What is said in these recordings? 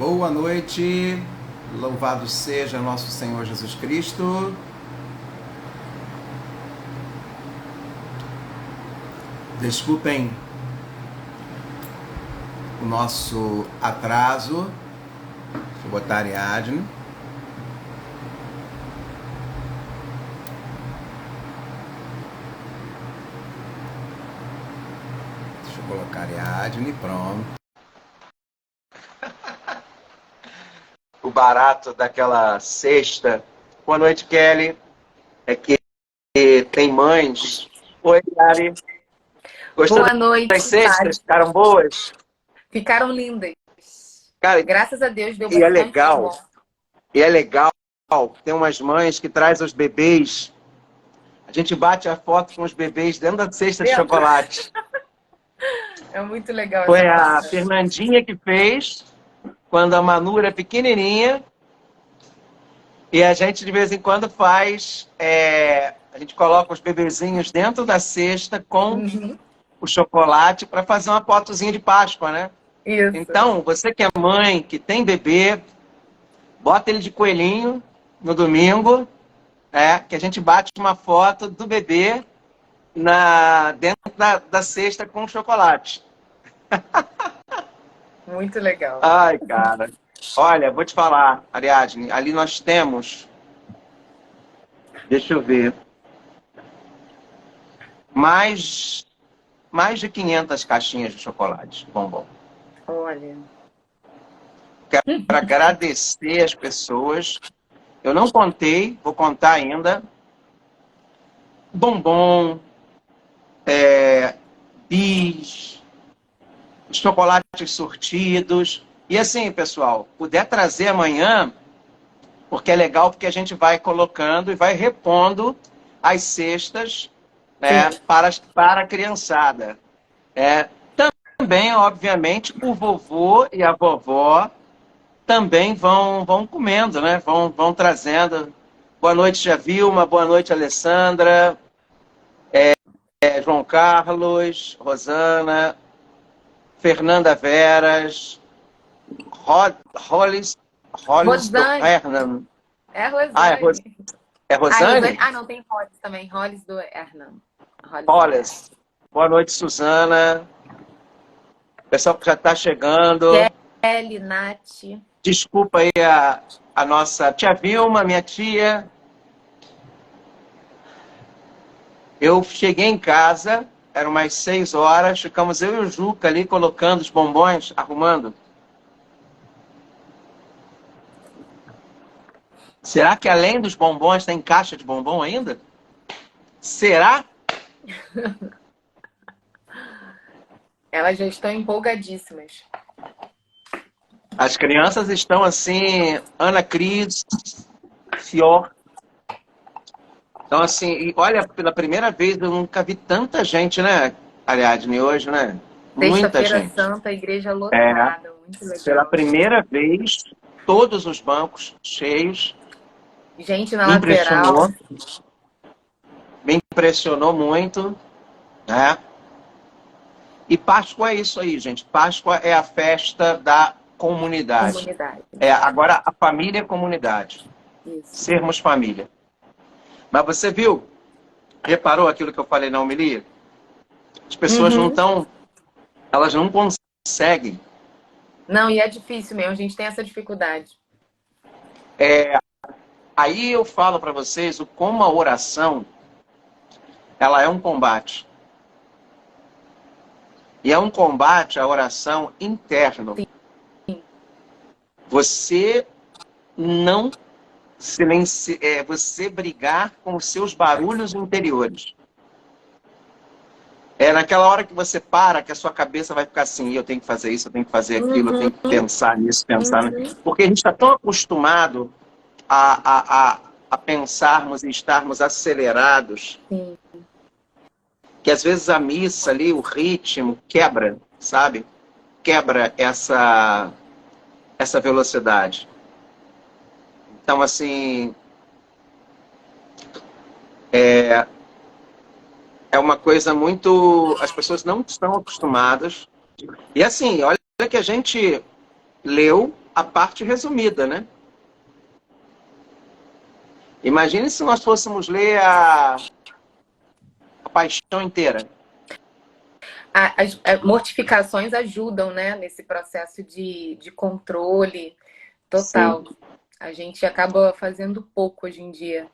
Boa noite, louvado seja nosso Senhor Jesus Cristo. Desculpem o nosso atraso. Deixa eu botar Ariadne. Deixa eu colocar Ariadne, pronto. O barato daquela sexta. Boa noite, Kelly. É que tem mães. Oi, Kelly. Gostou Boa noite, das sextas? Ficaram boas? Ficaram lindas. Cara, graças a Deus deu e é bastante legal. bom. E é legal. Tem umas mães que trazem os bebês. A gente bate a foto com os bebês dentro da cesta de chocolate. É muito legal Foi essa a foto. Fernandinha que fez, quando a Manu era pequenininha. E a gente, de vez em quando, faz... a gente coloca os bebezinhos dentro da cesta com o chocolate para fazer uma fotozinha de Páscoa, né? Isso. Então, você que é mãe, que tem bebê, bota ele de coelhinho no domingo, que a gente bate uma foto do bebê dentro da cesta com chocolate. Muito legal. Ai, cara. Olha, vou te falar, Ariadne, ali nós temos... Deixa eu ver. Mais de 500 caixinhas de chocolate, bombom. Olha. Quero agradecer as pessoas. Eu não contei, vou contar ainda. Bombom, bis, chocolates sortidos. E assim, pessoal, puder trazer amanhã, porque é legal, porque a gente vai colocando e vai repondo as cestas, né, para a criançada. Também, obviamente, o vovô e a vovó também vão comendo, né? Vão trazendo. Boa noite, Javilma. Boa noite, Alessandra. João Carlos, Rosana, Fernanda Veras, Hollis Rosane. Hernan. É Rosane. É Rosane? Não, tem Hollis também. Hollis do Hernan. Hollis. Boa noite, Suzana. Pessoal que já está chegando. Kelly, Nath. Desculpa aí a nossa tia Vilma, minha tia. Eu cheguei em casa, eram umas 6 horas, ficamos eu e o Juca ali colocando os bombons, arrumando. Será que além dos bombons tem caixa de bombom ainda? Será? Elas já estão empolgadíssimas. As crianças estão assim, Ana Cris, Fior. Então assim, e olha, pela primeira vez eu nunca vi tanta gente, né, Ariadne, hoje, né? Muita Sexta-feira gente. Santa, igreja lotada. Muito legal. Pela primeira vez, todos os bancos cheios. Gente na lateral. Me impressionou muito, né? E Páscoa é isso aí, gente. Páscoa é a festa da comunidade. Agora a família é comunidade. Isso. Sermos família. Mas você viu? Reparou aquilo que eu falei na homilia? As pessoas não estão... Elas não conseguem. Não, e é difícil mesmo. A gente tem essa dificuldade. Aí eu falo para vocês como a oração, ela é um combate. E é um combate, a oração interno. Sim. Você não você brigar com os seus barulhos interiores. Naquela hora que você para, que a sua cabeça vai ficar assim, eu tenho que fazer isso, eu tenho que fazer aquilo, eu tenho que pensar nisso, pensar nisso. Porque a gente está tão acostumado a pensarmos e estarmos acelerados. Sim. Que às vezes a missa ali, o ritmo, quebra, sabe? Quebra essa velocidade. Então, assim, é uma coisa muito... As pessoas não estão acostumadas. E assim, olha que a gente leu a parte resumida, né? Imagine se nós fôssemos ler a Paixão inteira. As mortificações ajudam, né, nesse processo de controle Sim. total. A gente acaba fazendo pouco hoje em dia.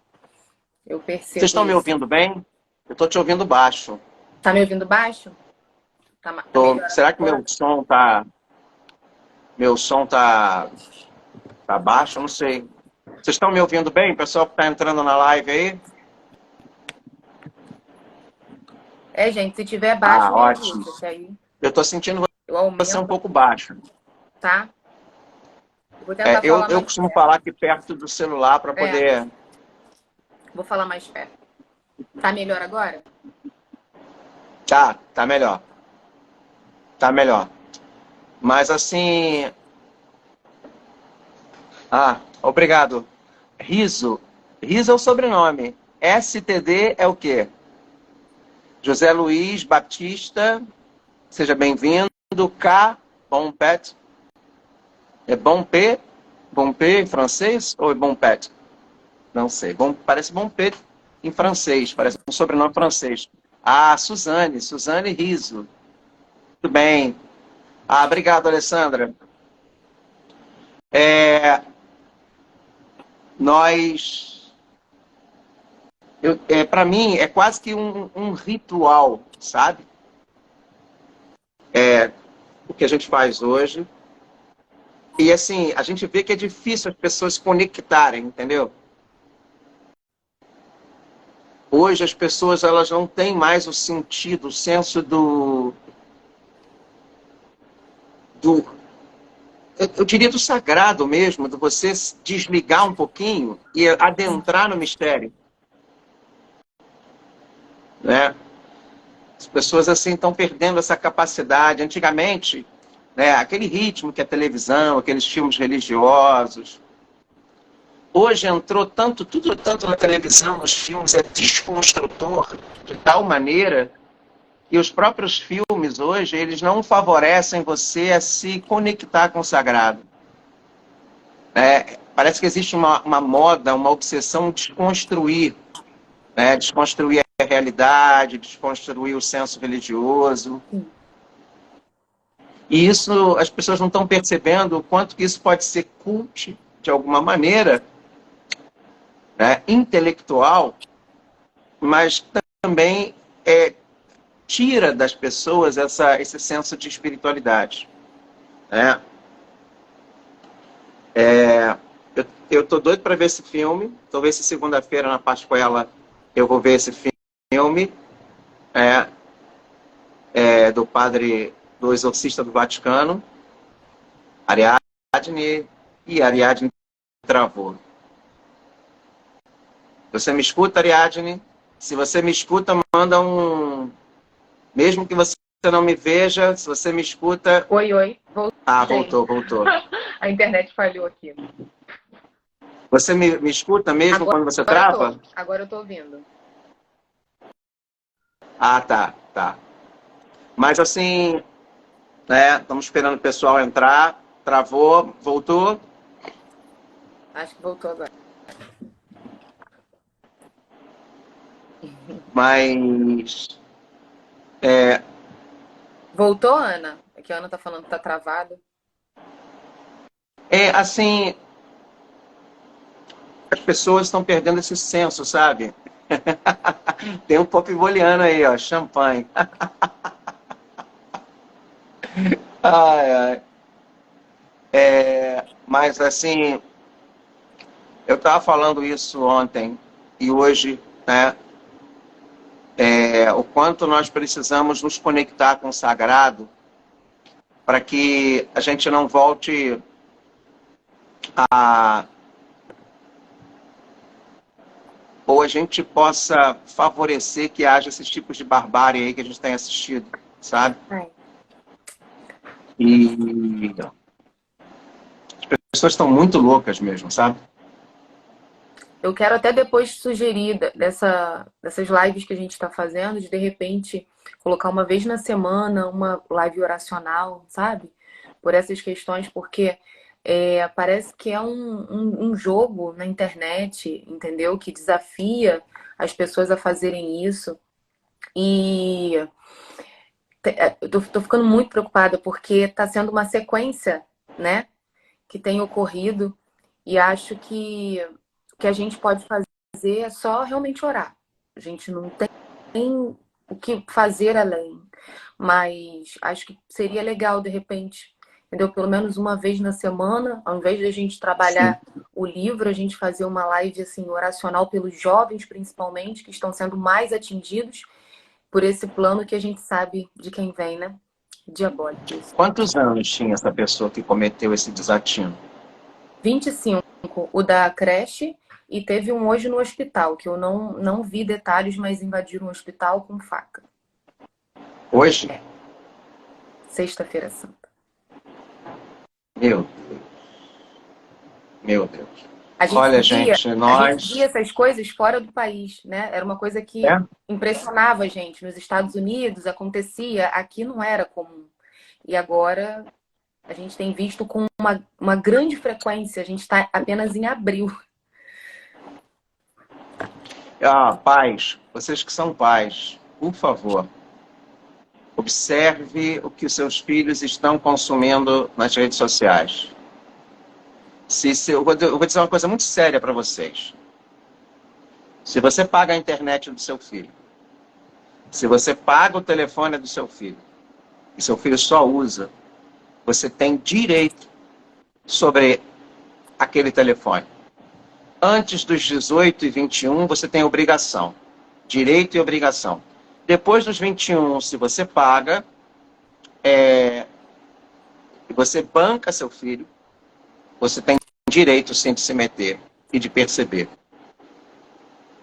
Eu Vocês percebo estão me isso. ouvindo bem? Eu estou te ouvindo baixo. Tá me ouvindo baixo? Tá melhor Será que agora? meu som tá baixo? Eu não sei. Vocês estão me ouvindo bem? O pessoal que está entrando na live aí? Gente, se tiver Ah, baixo, me ótimo. avisa, que aí Eu estou sentindo eu você um aumento, pouco baixo. tá? Eu vou tentar Eu, falar eu mais costumo perto. falar aqui perto do celular para poder... Vou falar mais perto. Tá melhor agora? Tá melhor. Tá melhor. Mas assim... Ah, obrigado. Riso. Riso é o sobrenome. STD é o quê? José Luiz Batista, seja bem-vindo. K, Bon Pet. É Bon P? Bon P em francês ou é Bon Pet? Não sei. Parece Bon Pet em francês, parece um sobrenome francês. Ah, Suzane. Suzane Riso. Muito bem. Ah, obrigado, Alessandra. Nós... para mim, é quase que um ritual, sabe? O que a gente faz hoje. E assim, a gente vê que é difícil as pessoas se conectarem, entendeu? Hoje as pessoas elas não têm mais o sentido, o senso do eu diria do sagrado mesmo, de você desligar um pouquinho e adentrar no mistério, né? As pessoas assim estão perdendo essa capacidade. Antigamente, né, aquele ritmo que é a televisão, aqueles filmes religiosos. Hoje entrou tudo tanto na televisão, nos filmes, é desconstrutor de tal maneira que os próprios filmes hoje, eles não favorecem você a se conectar com o sagrado. Parece que existe uma moda, uma obsessão de desconstruir, né? Desconstruir a realidade, desconstruir o senso religioso. E isso, as pessoas não estão percebendo o quanto que isso pode ser cult, de alguma maneira, né? Intelectual, mas também tira das pessoas esse senso de espiritualidade, né? Eu tô doido para ver esse filme. Talvez se segunda-feira na Pascuela eu vou ver esse filme do padre do exorcista do Vaticano, Ariadne, e Ariadne travou. Você me escuta, Ariadne? Se você me escuta, manda um... Mesmo que você não me veja, se você me escuta... Oi. Voltei. Ah, voltou. A internet falhou aqui. Você me escuta mesmo quando você trava? Agora eu tô ouvindo. Ah, tá. Mas assim, né, estamos esperando o pessoal entrar. Travou, voltou. Acho que voltou agora. Mas... Voltou, Ana? É que a Ana tá falando que tá travado. Assim, as pessoas estão perdendo esse senso, sabe? Tem um pop boliano aí, ó, champanhe. Ai. Mas assim, eu estava falando isso ontem e hoje, né? O quanto nós precisamos nos conectar com o sagrado para que a gente não volte ou a gente possa favorecer que haja esses tipos de barbárie aí que a gente tem assistido, sabe? E as pessoas estão muito loucas mesmo, sabe? Eu quero até depois sugerir dessas lives que a gente está fazendo, de repente colocar uma vez na semana uma live oracional, sabe? Por essas questões, porque Parece que é um jogo na internet, entendeu? Que desafia as pessoas a fazerem isso. E eu tô ficando muito preocupada porque está sendo uma sequência, né, que tem ocorrido, e acho que o que a gente pode fazer é só realmente orar. A gente não tem o que fazer além, mas acho que seria legal, de repente, entendeu? Pelo menos uma vez na semana, ao invés de a gente Sim. trabalhar o livro, a gente fazer uma live assim, oracional pelos jovens, principalmente, que estão sendo mais atingidos por esse plano que a gente sabe de quem vem, né? Diabólico isso. Quantos anos tinha essa pessoa que cometeu esse desatino? 25, o da creche, e teve um hoje no hospital, que eu não vi detalhes, mas invadiram o hospital com faca. Hoje? Sexta-feira Santa. Meu Deus. Meu Deus. A gente Olha, via, gente, a gente via nós... essas coisas fora do país, né? Era uma coisa que É? impressionava a gente. Nos Estados Unidos acontecia, aqui não era comum. E agora a gente tem visto com uma grande frequência. A gente está apenas em abril. Pais, vocês que são pais, por favor, observe o que os seus filhos estão consumindo nas redes sociais. Eu vou dizer uma coisa muito séria para vocês. Se você paga a internet do seu filho, se você paga o telefone do seu filho, e seu filho só usa, você tem direito sobre aquele telefone. Antes dos 18 e 21, você tem obrigação. Direito e obrigação. Depois dos 21, se você paga, e você banca seu filho, você tem direito sim de se meter e de perceber.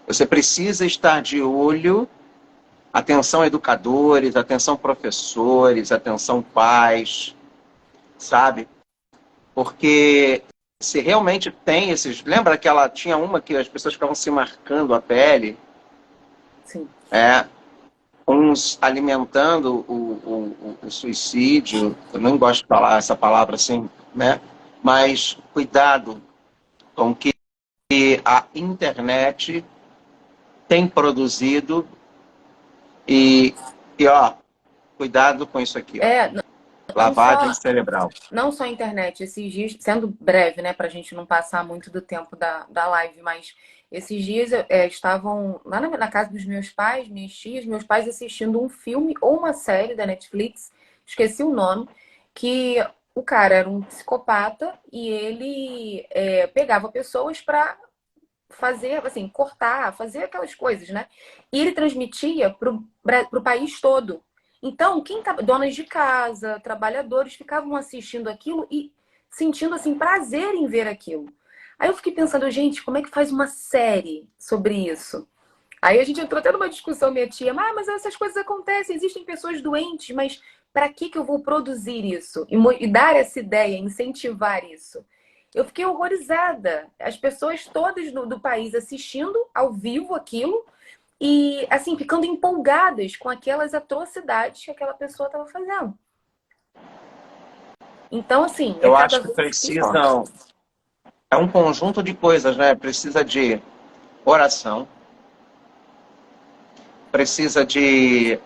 Você precisa estar de olho, atenção educadores, atenção professores, atenção pais, sabe? Porque se realmente tem esses... Lembra que ela tinha uma que as pessoas ficavam se marcando a pele? Sim. Uns alimentando o suicídio. Eu não gosto de falar essa palavra assim, né? Mas cuidado com o que a internet tem produzido e cuidado com isso aqui, ó. Não Lavagem só, cerebral. não só a internet, esses dias, sendo breve, né, pra gente não passar muito do tempo da live, mas esses dias estavam lá na casa dos meus pais, minhas tias, meus pais assistindo um filme ou uma série da Netflix, esqueci o nome, que o cara era um psicopata e ele pegava pessoas pra fazer, assim, cortar, fazer aquelas coisas, né? E ele transmitia pro país todo. Então, quem tá, donas de casa, trabalhadores, ficavam assistindo aquilo e sentindo, assim, prazer em ver aquilo. Aí eu fiquei pensando, gente, como é que faz uma série sobre isso? Aí a gente entrou até numa discussão, minha tia, mas essas coisas acontecem, existem pessoas doentes, mas para que eu vou produzir isso? E dar essa ideia, incentivar isso? Eu fiquei horrorizada. As pessoas todas do país assistindo ao vivo aquilo e, assim, ficando empolgadas com aquelas atrocidades que aquela pessoa estava fazendo. Então, assim, é Eu acho cada que vez pior. precisam... É um conjunto de coisas, né? Precisa de oração, precisa de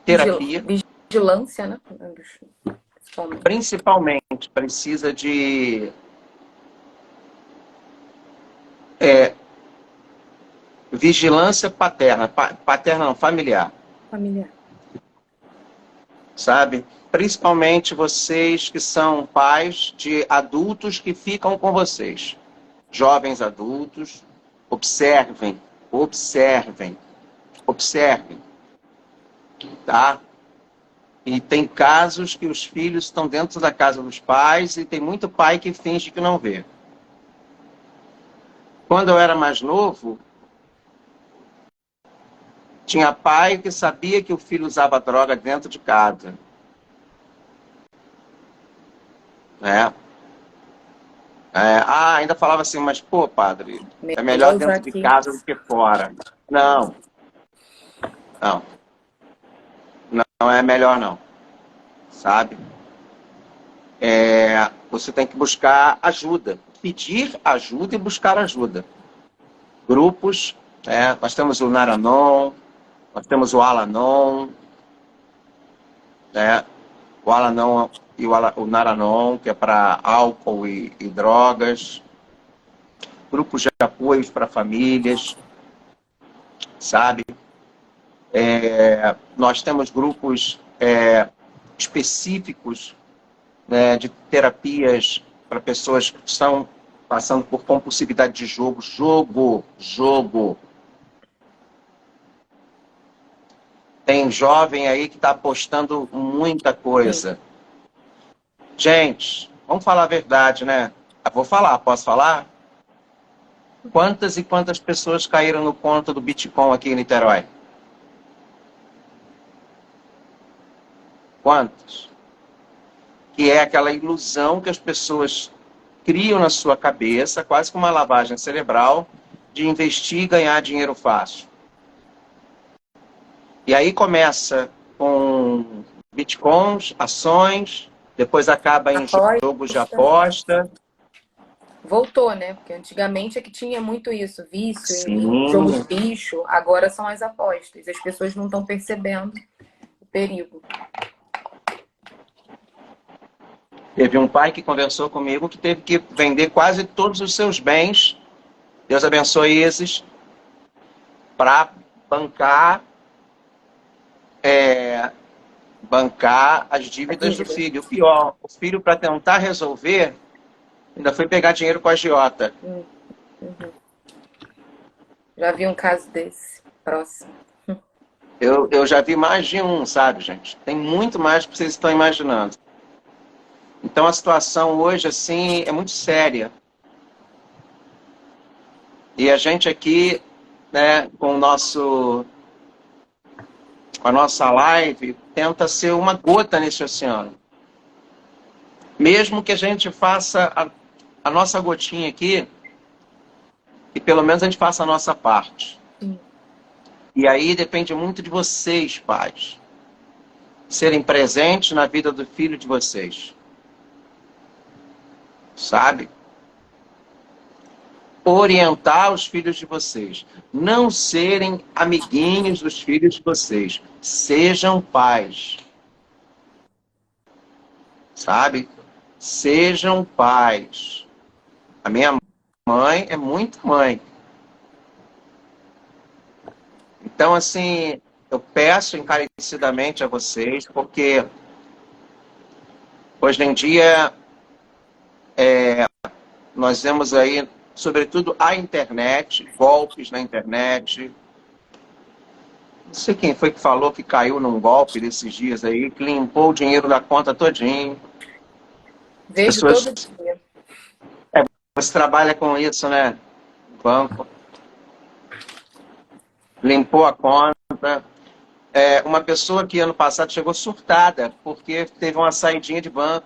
terapia, Vigilância, né? principalmente precisa de vigilância paterna, paterna não, familiar, Familiar. sabe? Principalmente vocês que são pais de adultos que ficam com vocês, jovens adultos, observem, observem, observem, tá? E tem casos que os filhos estão dentro da casa dos pais e tem muito pai que finge que não vê. Quando eu era mais novo, tinha pai que sabia que o filho usava droga dentro de casa. Né? Ainda falava assim, mas pô, padre, é melhor Melhor usar dentro de aqui. casa do que fora. Não, não, não é melhor não. sabe? Você tem que buscar ajuda, pedir ajuda e buscar ajuda. Grupos, né? Nós temos o Naranon, nós temos o Alanon, né? O Alanon e o Naranon, que é para álcool e drogas. Grupos de apoio para famílias, sabe? Nós temos grupos específicos, né, de terapias para pessoas que estão passando por compulsividade de jogo. Jogo. Tem jovem aí que está apostando muita coisa. Gente, vamos falar a verdade, né? Vou falar, posso falar? Quantas e quantas pessoas caíram no conto do Bitcoin aqui em Niterói? Quantas? Que é aquela ilusão que as pessoas criam na sua cabeça, quase como uma lavagem cerebral, de investir e ganhar dinheiro fácil. E aí começa com bitcoins, ações, depois acaba em jogos de aposta. Voltou, né? Porque antigamente é que tinha muito isso, vício, Sim. jogo de bicho, agora são as apostas. As pessoas não estão percebendo o perigo. Teve um pai que conversou comigo que teve que vender quase todos os seus bens, Deus abençoe esses, para bancar as dívidas do filho. O pior, o filho, para tentar resolver, ainda foi pegar dinheiro com a agiota. Já vi um caso desse, próximo. Eu já vi mais de um, sabe, gente? Tem muito mais do que vocês estão imaginando. Então a situação hoje, assim, é muito séria. E a gente aqui, né, com a nossa live, tenta ser uma gota nesse oceano. Mesmo que a gente faça a nossa gotinha aqui, e pelo menos a gente faça a nossa parte. E aí depende muito de vocês, pais, serem presentes na vida do filho de vocês. Sabe? Orientar os filhos de vocês. Não serem amiguinhos dos filhos de vocês. Sejam pais. Sabe? Sejam pais. A minha mãe é muito mãe. Então, assim, eu peço encarecidamente a vocês, porque hoje em dia nós vemos aí, sobretudo, a internet, golpes na internet. Não sei quem foi que falou que caiu num golpe desses dias aí, que limpou o dinheiro da conta todinho. Vejo todo dia. Você trabalha com isso, né? Banco. Limpou a conta. Uma pessoa que ano passado chegou surtada, porque teve uma saidinha de banco.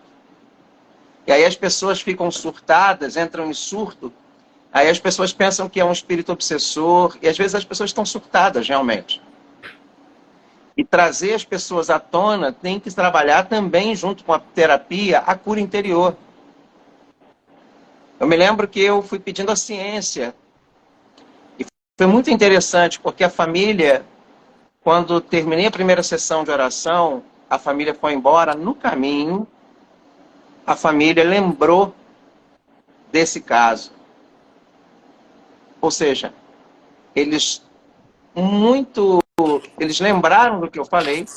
E aí as pessoas ficam surtadas, entram em surto. Aí as pessoas pensam que é um espírito obsessor. E às vezes as pessoas estão surtadas, realmente. E trazer as pessoas à tona tem que trabalhar também, junto com a terapia, a cura interior. Eu me lembro que eu fui pedindo a ciência. E foi muito interessante, porque a família, quando terminei a primeira sessão de oração, a família foi embora. No caminho, a família lembrou desse caso. Ou seja, eles lembraram do que eu falei,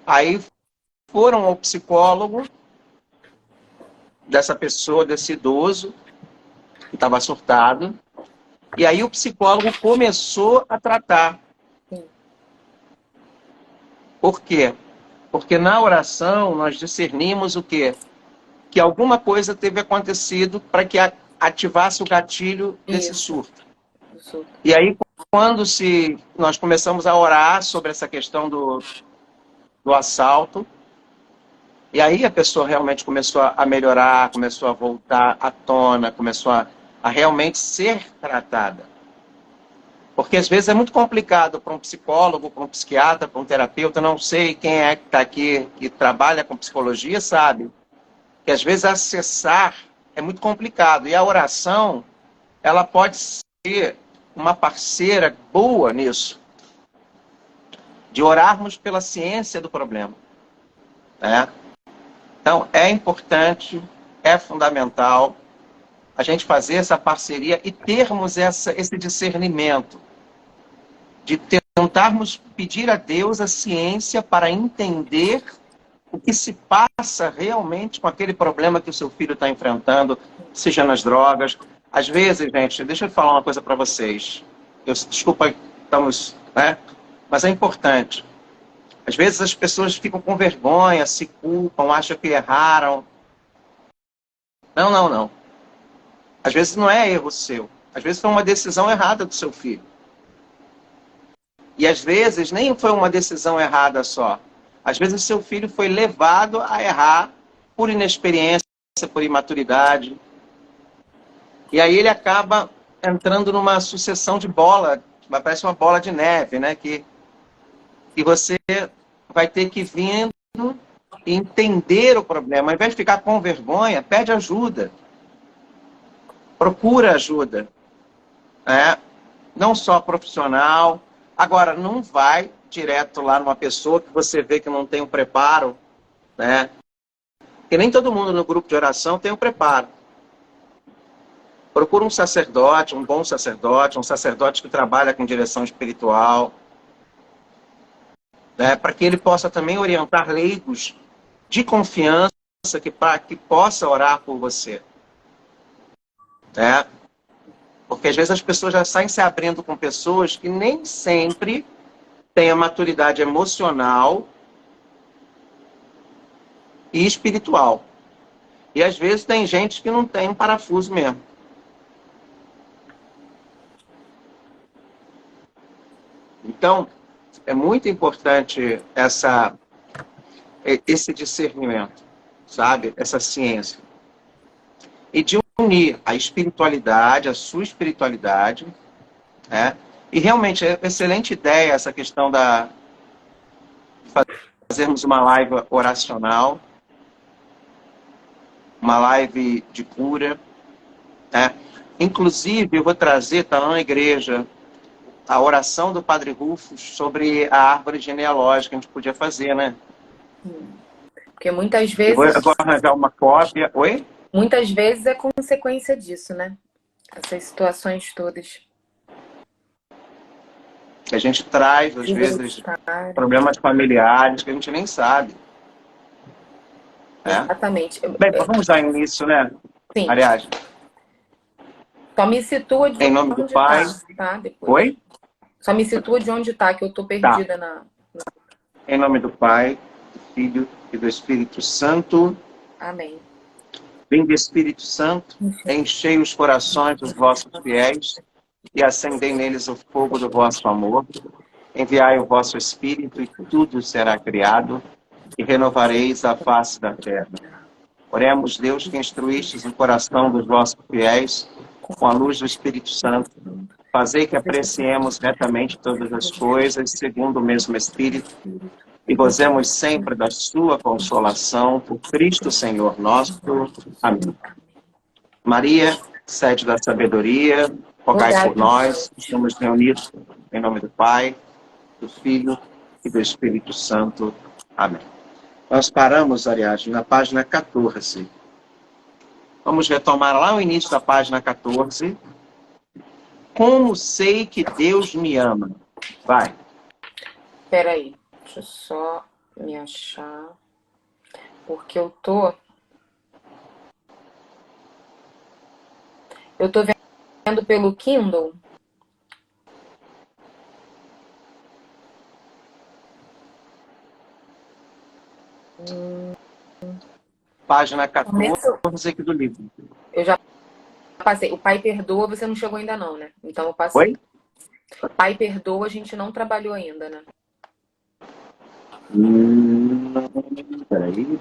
aí foram ao psicólogo dessa pessoa, desse idoso, que estava surtado, e aí o psicólogo começou a tratar. Por quê? Porque na oração nós discernimos o quê? Que alguma coisa teve acontecido para que ativasse o gatilho desse surto. E aí, quando nós começamos a orar sobre essa questão do assalto, e aí a pessoa realmente começou a melhorar, começou a voltar à tona, começou a realmente ser tratada. Porque às vezes é muito complicado para um psicólogo, para um psiquiatra, para um terapeuta, não sei quem é que está aqui que trabalha com psicologia, sabe? Que às vezes acessar é muito complicado. E a oração, ela pode ser uma parceira boa nisso, de orarmos pela ciência do problema, né? Então, é importante, é fundamental a gente fazer essa parceria e termos esse discernimento de tentarmos pedir a Deus a ciência para entender o que se passa realmente com aquele problema que o seu filho está enfrentando, seja nas drogas. Às vezes, gente, deixa eu falar uma coisa para vocês. Desculpa, estamos, né? Mas é importante. Às vezes as pessoas ficam com vergonha, se culpam, acham que erraram. Não, não, não. Às vezes não é erro seu. Às vezes foi uma decisão errada do seu filho. E às vezes nem foi uma decisão errada só. Às vezes o seu filho foi levado a errar por inexperiência, por imaturidade. E aí ele acaba entrando numa sucessão de bola, parece uma bola de neve, né? Que você vai ter que vir e entender o problema. Ao invés de ficar com vergonha, pede ajuda. Procura ajuda. Né? Não só profissional. Agora, não vai direto lá numa pessoa que você vê que não tem um preparo, né? Porque nem todo mundo no grupo de oração tem um preparo. Procura um sacerdote, um bom sacerdote, um sacerdote que trabalha com direção espiritual, né? Para que ele possa também orientar leigos de confiança para que possa orar por você. Né? Porque às vezes as pessoas já saem se abrindo com pessoas que nem sempre têm a maturidade emocional e espiritual. E às vezes tem gente que não tem um parafuso mesmo. Então, é muito importante esse discernimento, sabe? Essa ciência. E de unir a espiritualidade, a sua espiritualidade, né? E realmente é excelente ideia essa questão de fazermos uma live oracional, uma live de cura, né? Inclusive, eu vou trazer, tá lá na igreja, a oração do Padre Rufus sobre a árvore genealógica, a gente podia fazer, né? Porque muitas vezes... Eu vou arranjar uma cópia. Oi? Muitas vezes é consequência disso, né? Essas situações todas. Que a gente traz, às vezes, problemas familiares que a gente nem sabe. Exatamente. Bem, vamos dar início, né? Sim. Aliás. Só me situa de em nome onde do Pai. Tá, depois. Oi? Só me situa de onde está, que eu estou perdida na... Em nome do Pai, do Filho e do Espírito Santo. Amém. Vinde, Espírito Santo, enchei os corações dos vossos fiéis e acendei neles o fogo do vosso amor. Enviai o vosso Espírito e tudo será criado e renovareis a face da terra. Oremos, Deus, que instruístes o coração dos vossos fiéis com a luz do Espírito Santo. Fazei que apreciemos retamente todas as coisas segundo o mesmo Espírito e gozemos sempre da sua consolação por Cristo Senhor nosso. Amém. Maria, sede da sabedoria, rogai por nós, estamos reunidos em nome do Pai, do Filho e do Espírito Santo. Amém. Nós paramos, Ariadne, na página 14. Vamos retomar lá o início da página 14. Como sei que Deus me ama? Vai. Espera aí. Deixa eu só me achar. Porque eu tô vendo pelo Kindle. Página 14 aqui do livro. Eu já passei. O Pai Perdoa, você não chegou ainda não, né? Então eu passei. Oi? Pai Perdoa, a gente não trabalhou ainda, né? Peraí.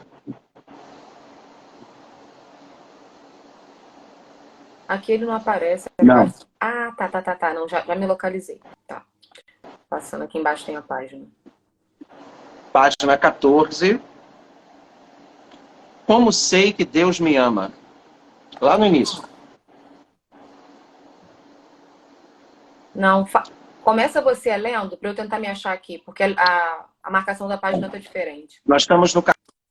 Aqui ele não aparece. Não. Ah, tá. Não, já me localizei. Tá. Passando aqui embaixo tem a página. Página 14. Como sei que Deus me ama? Lá no início. Não, começa você lendo para eu tentar me achar aqui, porque a marcação da página tá diferente. Nós estamos no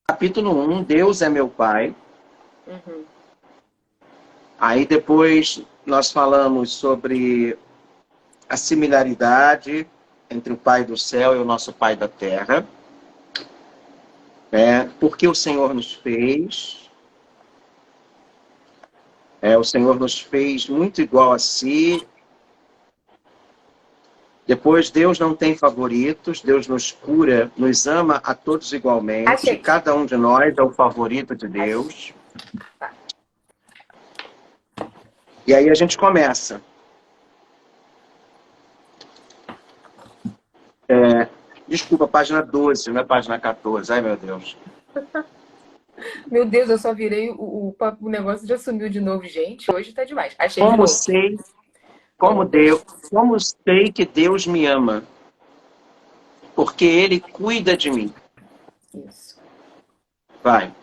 capítulo 1, Deus é meu Pai. Uhum. Aí depois nós falamos sobre a similaridade entre o Pai do céu e o nosso Pai da terra. Porque o Senhor nos fez. O Senhor nos fez muito igual a si. Depois, Deus não tem favoritos, Deus nos cura, nos ama a todos igualmente. Achei. Cada um de nós é o favorito de Deus. Tá. E aí a gente começa. Desculpa, página 12, não é página 14. Ai, meu Deus. Meu Deus, eu só virei o negócio já sumiu de novo, gente. Hoje tá demais. Achei de Como novo. sei, como sei que Deus me ama? Porque Ele cuida de mim. Isso. Vai.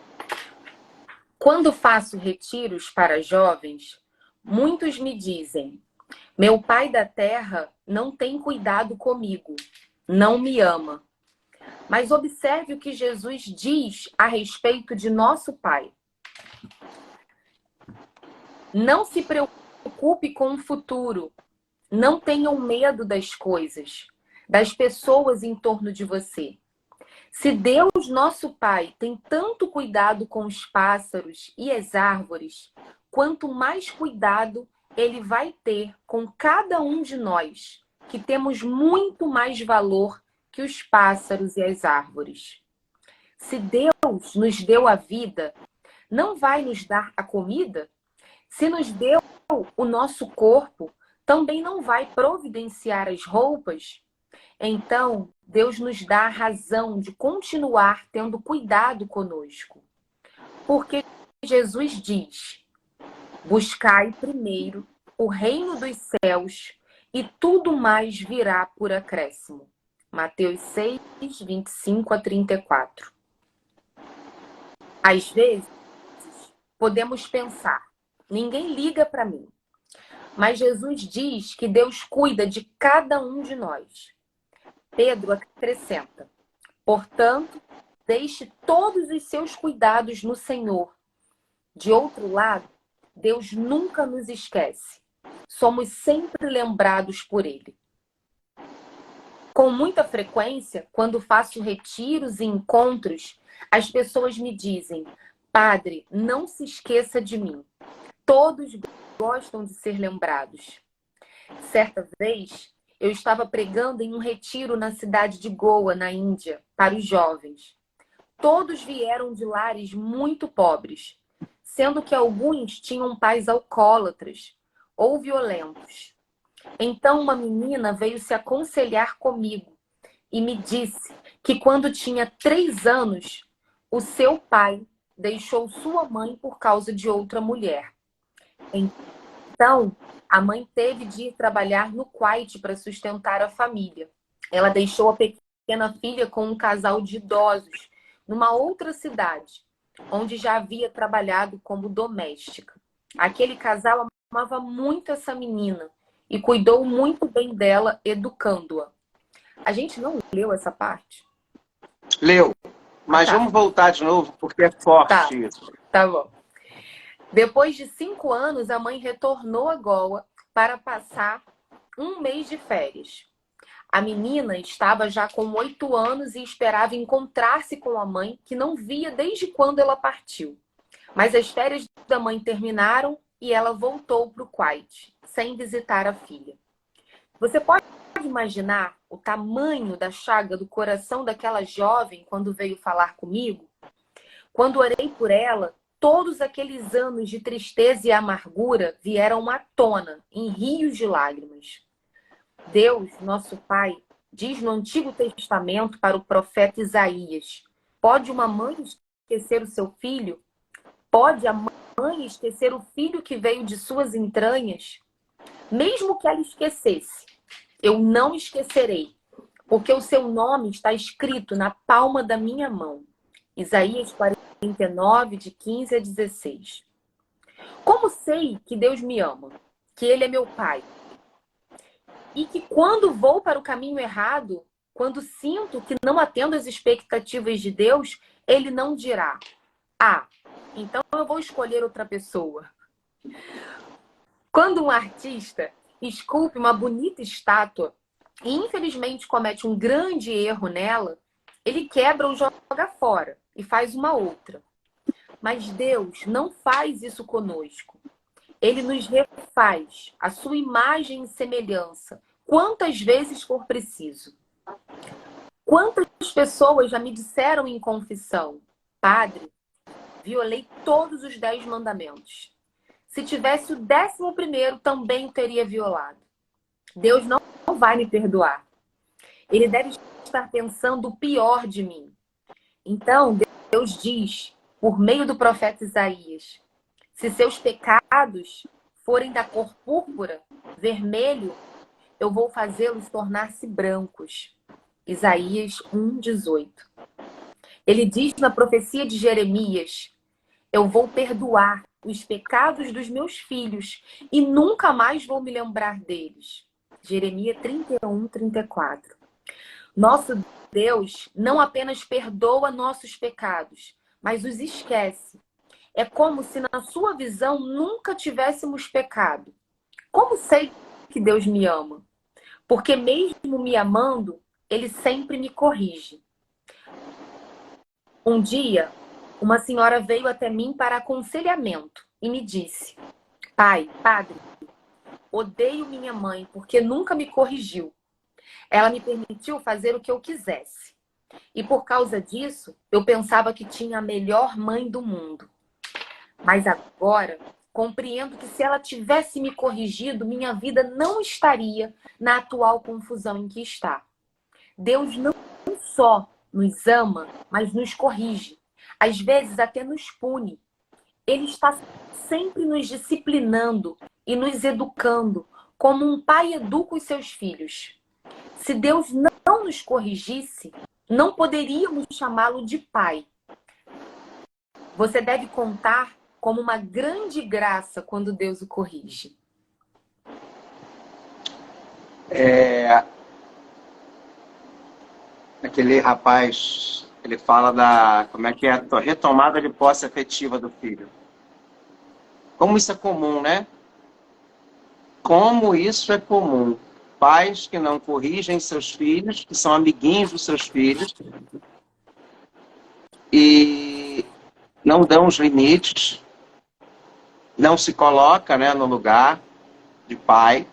Quando faço retiros para jovens, muitos me dizem: meu pai da terra não tem cuidado comigo, não me ama. Mas observe o que Jesus diz a respeito de nosso pai. Não se preocupe com o futuro. Não tenham medo das coisas, das pessoas em torno de você. Se Deus, nosso Pai, tem tanto cuidado com os pássaros e as árvores, quanto mais cuidado Ele vai ter com cada um de nós, que temos muito mais valor que os pássaros e as árvores. Se Deus nos deu a vida, não vai nos dar a comida? Se nos deu o nosso corpo, também não vai providenciar as roupas? Então, Deus nos dá a razão de continuar tendo cuidado conosco. Porque Jesus diz: buscai primeiro o reino dos céus e tudo mais virá por acréscimo. Mateus 6, 25 a 34. Às vezes, podemos pensar: ninguém liga para mim. Mas Jesus diz que Deus cuida de cada um de nós. Pedro acrescenta: portanto, deixe todos os seus cuidados no Senhor. De outro lado, Deus nunca nos esquece. Somos sempre lembrados por Ele. Com muita frequência, quando faço retiros e encontros, as pessoas me dizem: Padre, não se esqueça de mim. Todos gostam de ser lembrados. Certa vez, eu estava pregando em um retiro na cidade de Goa, na Índia, para os jovens. Todos vieram de lares muito pobres, sendo que alguns tinham pais alcoólatras ou violentos. Então uma menina veio se aconselhar comigo e me disse que quando tinha 3 anos, o seu pai deixou sua mãe por causa de outra mulher. Então, a mãe teve de ir trabalhar no Kuwait para sustentar a família. Ela deixou a pequena filha com um casal de idosos numa outra cidade, onde já havia trabalhado como doméstica. Aquele casal amava muito essa menina e cuidou muito bem dela, educando-a. A gente não leu essa parte? Leu. Mas tá. Vamos voltar de novo, porque é forte isso. Tá bom. Depois de 5 anos, a mãe retornou a Goa para passar 1 mês de férias. A menina estava já com 8 anos e esperava encontrar-se com a mãe, que não via desde quando ela partiu. Mas as férias da mãe terminaram e ela voltou para o Kuwait, sem visitar a filha. Você pode imaginar o tamanho da chaga do coração daquela jovem quando veio falar comigo? Quando orei por ela, todos aqueles anos de tristeza e amargura vieram à tona, em rios de lágrimas. Deus, nosso Pai, diz no Antigo Testamento para o profeta Isaías: pode uma mãe esquecer o seu filho? Pode a mãe esquecer o filho que veio de suas entranhas? Mesmo que ela esquecesse, eu não esquecerei, porque o seu nome está escrito na palma da minha mão. Isaías 49, de 15 a 16. Como sei que Deus me ama, que Ele é meu Pai, e que quando vou para o caminho errado, quando sinto que não atendo às expectativas de Deus, Ele não dirá: ah, então eu vou escolher outra pessoa. Quando um artista esculpe uma bonita estátua e infelizmente comete um grande erro nela, ele quebra ou joga fora e faz uma outra. Mas Deus não faz isso conosco. Ele nos refaz a sua imagem e semelhança, quantas vezes for preciso. Quantas pessoas já me disseram em confissão: Padre, violei todos os 10 mandamentos. Se tivesse o 11º, também o teria violado. Deus não vai me perdoar. Ele deve estar pensando o pior de mim. Então, Deus diz, por meio do profeta Isaías: se seus pecados forem da cor púrpura, vermelho, eu vou fazê-los tornar-se brancos. Isaías 1:18. Ele diz na profecia de Jeremias: eu vou perdoar os pecados dos meus filhos e nunca mais vou me lembrar deles. Jeremias 31:34. Nosso Deus não apenas perdoa nossos pecados, mas os esquece. É como se na sua visão nunca tivéssemos pecado. Como sei que Deus me ama? Porque mesmo me amando, Ele sempre me corrige. Um dia, uma senhora veio até mim para aconselhamento e me disse: Padre, odeio minha mãe porque nunca me corrigiu. Ela me permitiu fazer o que eu quisesse. E por causa disso, eu pensava que tinha a melhor mãe do mundo. Mas agora, compreendo que se ela tivesse me corrigido, minha vida não estaria na atual confusão em que está. Deus não só nos ama, mas nos corrige. Às vezes até nos pune. Ele está sempre nos disciplinando e nos educando, como um pai educa os seus filhos. Se Deus não nos corrigisse, não poderíamos chamá-lo de pai. Você deve contar como uma grande graça quando Deus o corrige. Aquele rapaz, ele fala da, como é que é, a retomada de posse afetiva do filho. Como isso é comum, né? Como isso é comum. Pais que não corrigem seus filhos, que são amiguinhos dos seus filhos, e não dão os limites, não se coloca, né, no lugar de pai,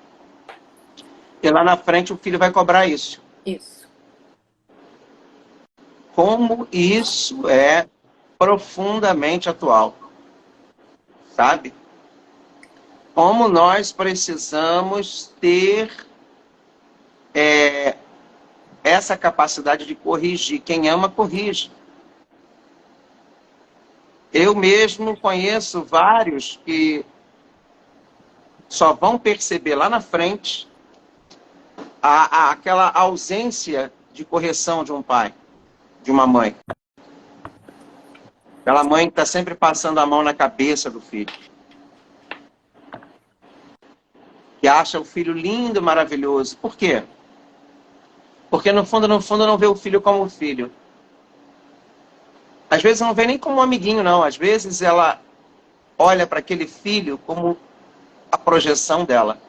e lá na frente o filho vai cobrar isso. Isso. Como isso é profundamente atual, sabe? Como nós precisamos ter essa capacidade de corrigir. Quem ama, corrige. Eu mesmo conheço vários que só vão perceber lá na frente aquela ausência de correção de um pai, de uma mãe. Aquela mãe que está sempre passando a mão na cabeça do filho. Que acha o filho lindo, maravilhoso. Por quê? Porque no fundo não vê o filho como filho. Às vezes não vê nem como um amiguinho, não. Às vezes ela olha para aquele filho como a projeção dela.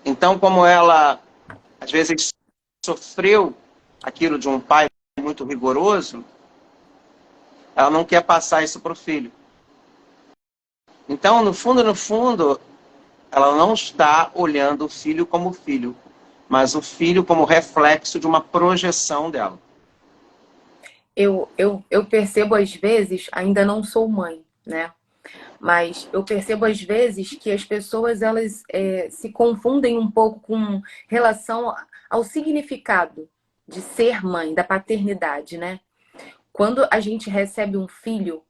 Então, como ela, às vezes, sofreu aquilo de um pai muito rigoroso, ela não quer passar isso para o filho. Então, no fundo, ela não está olhando o filho como filho, mas o filho como reflexo de uma projeção dela. Eu percebo às vezes, ainda não sou mãe, né? Mas eu percebo às vezes que as pessoas elas se confundem um pouco com relação ao significado de ser mãe, da paternidade, né? Quando a gente recebe um filho,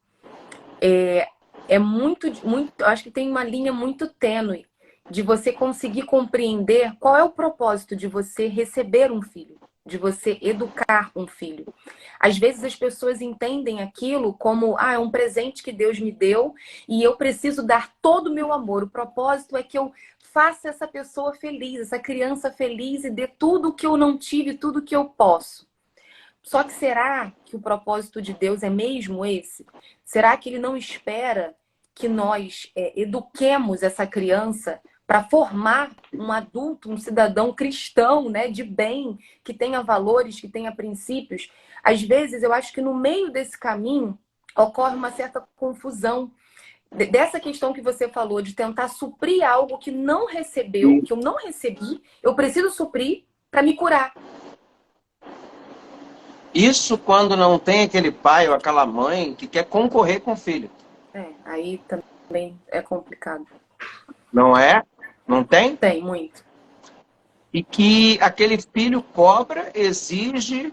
é muito, muito, eu acho que tem uma linha muito tênue de você conseguir compreender qual é o propósito de você receber um filho, de você educar um filho. Às vezes as pessoas entendem aquilo como, é um presente que Deus me deu e eu preciso dar todo o meu amor. O propósito é que eu faça essa pessoa feliz, essa criança feliz e dê tudo o que eu não tive, tudo o que eu posso. Só que será que o propósito de Deus é mesmo esse? Será que ele não espera que nós eduquemos essa criança para formar um adulto, um cidadão cristão, né, de bem, que tenha valores, que tenha princípios? Às vezes, eu acho que no meio desse caminho ocorre uma certa confusão dessa questão que você falou, de tentar suprir algo que não recebeu, que eu não recebi, eu preciso suprir para me curar. Isso quando não tem aquele pai ou aquela mãe que quer concorrer com o filho. Aí também é complicado. Não é? Não tem? Tem, muito. E que aquele filho cobra, exige.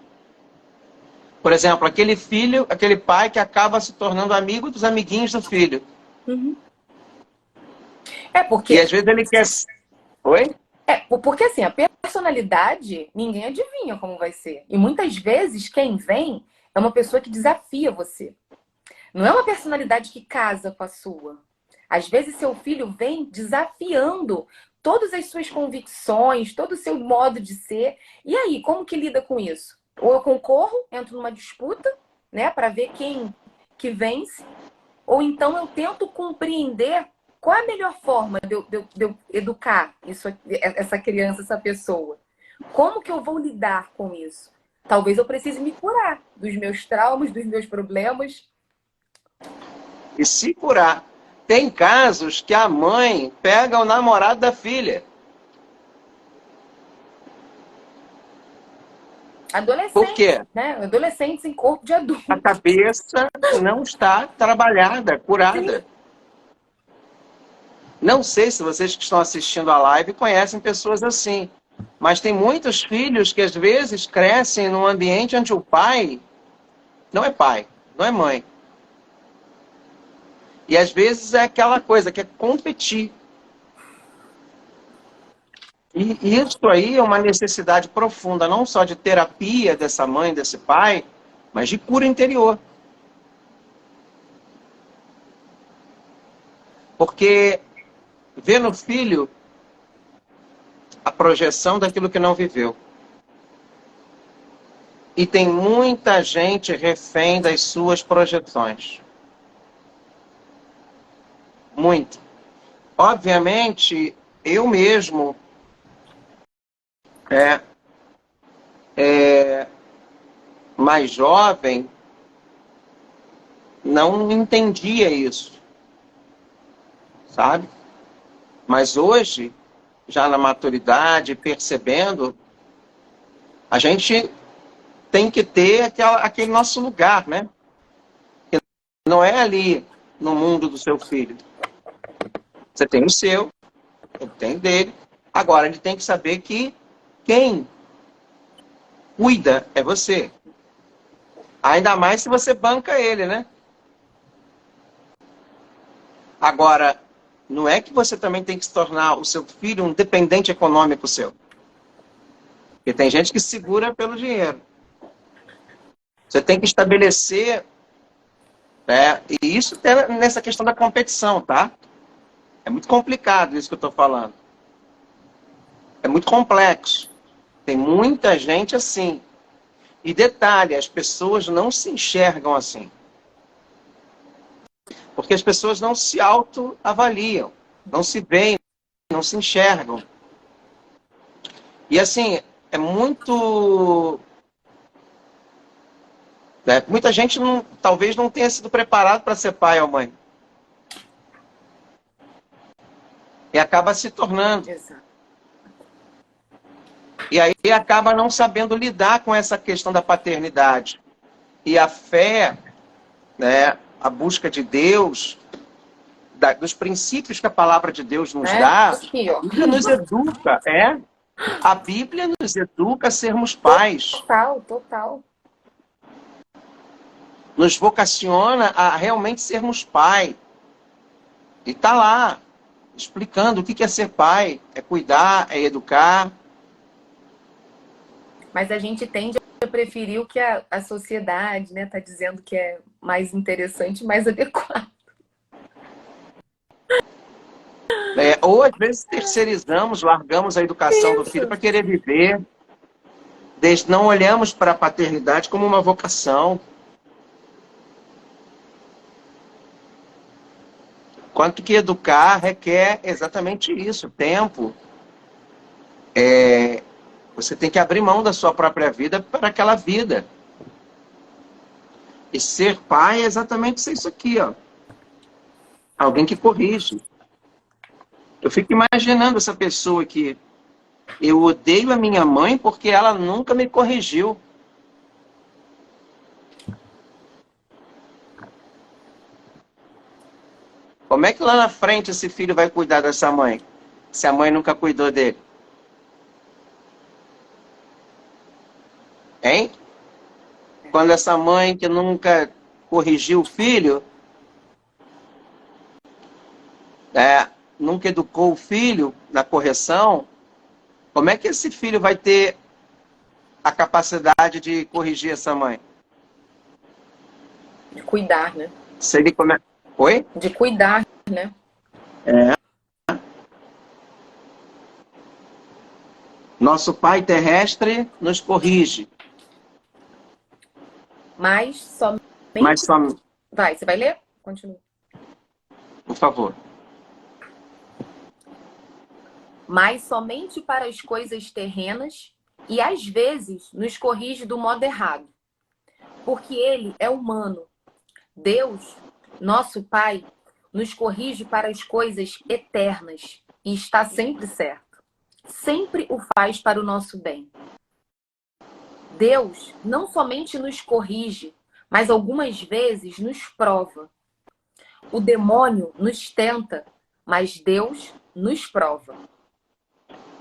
Por exemplo, aquele filho, aquele pai que acaba se tornando amigo dos amiguinhos do filho. Uhum. E às vezes ele quer. Oi? Porque assim, a personalidade, ninguém adivinha como vai ser. E muitas vezes quem vem é uma pessoa que desafia você. Não é uma personalidade que casa com a sua. Às vezes seu filho vem desafiando todas as suas convicções, todo o seu modo de ser. E aí, como que lida com isso? Ou eu concorro, entro numa disputa, né, para ver quem que vence, ou então eu tento compreender qual é a melhor forma de eu educar essa criança, essa pessoa. Como que eu vou lidar com isso? Talvez eu precise me curar dos meus traumas, dos meus problemas. E se curar. Tem casos que a mãe pega o namorado da filha. Adolescentes, Por quê? né? Adolescentes em corpo de adulto. A cabeça não está trabalhada, curada. Sim. Não sei se vocês que estão assistindo a live conhecem pessoas assim. Mas tem muitos filhos que às vezes crescem num ambiente onde o pai, não é mãe. E às vezes é aquela coisa que é competir. E isso aí é uma necessidade profunda, não só de terapia dessa mãe, desse pai, mas de cura interior. Porque vê no filho a projeção daquilo que não viveu. E tem muita gente refém das suas projeções. Muito. Obviamente, eu mesmo mais jovem, não entendia isso, sabe? Mas hoje, já na maturidade, percebendo, a gente tem que ter aquele nosso lugar, né? Não é ali no mundo do seu filho. Você tem o seu, ele tem o dele. Agora, ele tem que saber que quem cuida é você. Ainda mais se você banca ele, né? Agora, não é que você também tem que se tornar o seu filho um dependente econômico seu. Porque tem gente que segura pelo dinheiro. Você tem que estabelecer... e isso tem nessa questão da competição, tá? É muito complicado isso que eu estou falando. É muito complexo. Tem muita gente assim. E detalhe, as pessoas não se enxergam assim. Porque as pessoas não se autoavaliam, não se veem, não se enxergam. E assim, é muito... muita gente talvez não tenha sido preparado para ser pai ou mãe. E acaba se tornando. Exato. E aí acaba não sabendo lidar com essa questão da paternidade. E a fé, né, a busca de Deus, dos princípios que a palavra de Deus nos dá, Aqui, ó. a Bíblia nos educa, A Bíblia nos educa a sermos pais. Total, total. Nos vocaciona a realmente sermos pai. E tá lá, explicando o que é ser pai, é cuidar, é educar. Mas a gente tende a preferir o que a sociedade, né, tá dizendo que é mais interessante, mais adequado. Ou às vezes terceirizamos, largamos a educação do filho Isso. para querer viver. Não olhamos para a paternidade como uma vocação. Quanto que educar requer exatamente isso, tempo. Você tem que abrir mão da sua própria vida para aquela vida. E ser pai é exatamente isso aqui, ó. Alguém que corrige. Eu fico imaginando essa pessoa que eu odeio a minha mãe porque ela nunca me corrigiu. Como é que lá na frente esse filho vai cuidar dessa mãe? Se a mãe nunca cuidou dele? Hein? Quando essa mãe que nunca corrigiu o filho, nunca educou o filho na correção, como é que esse filho vai ter a capacidade de corrigir essa mãe? De cuidar, né? Se ele come... Oi? De cuidar, né? É. Nosso pai terrestre nos corrige. Mas somente... Mas só... Vai, você vai ler? Continua. Por favor. Mas somente para as coisas terrenas e às vezes nos corrige do modo errado. Porque ele é humano. Deus, nosso Pai, nos corrige para as coisas eternas e está sempre certo. Sempre o faz para o nosso bem. Deus não somente nos corrige, mas algumas vezes nos prova. O demônio nos tenta, mas Deus nos prova.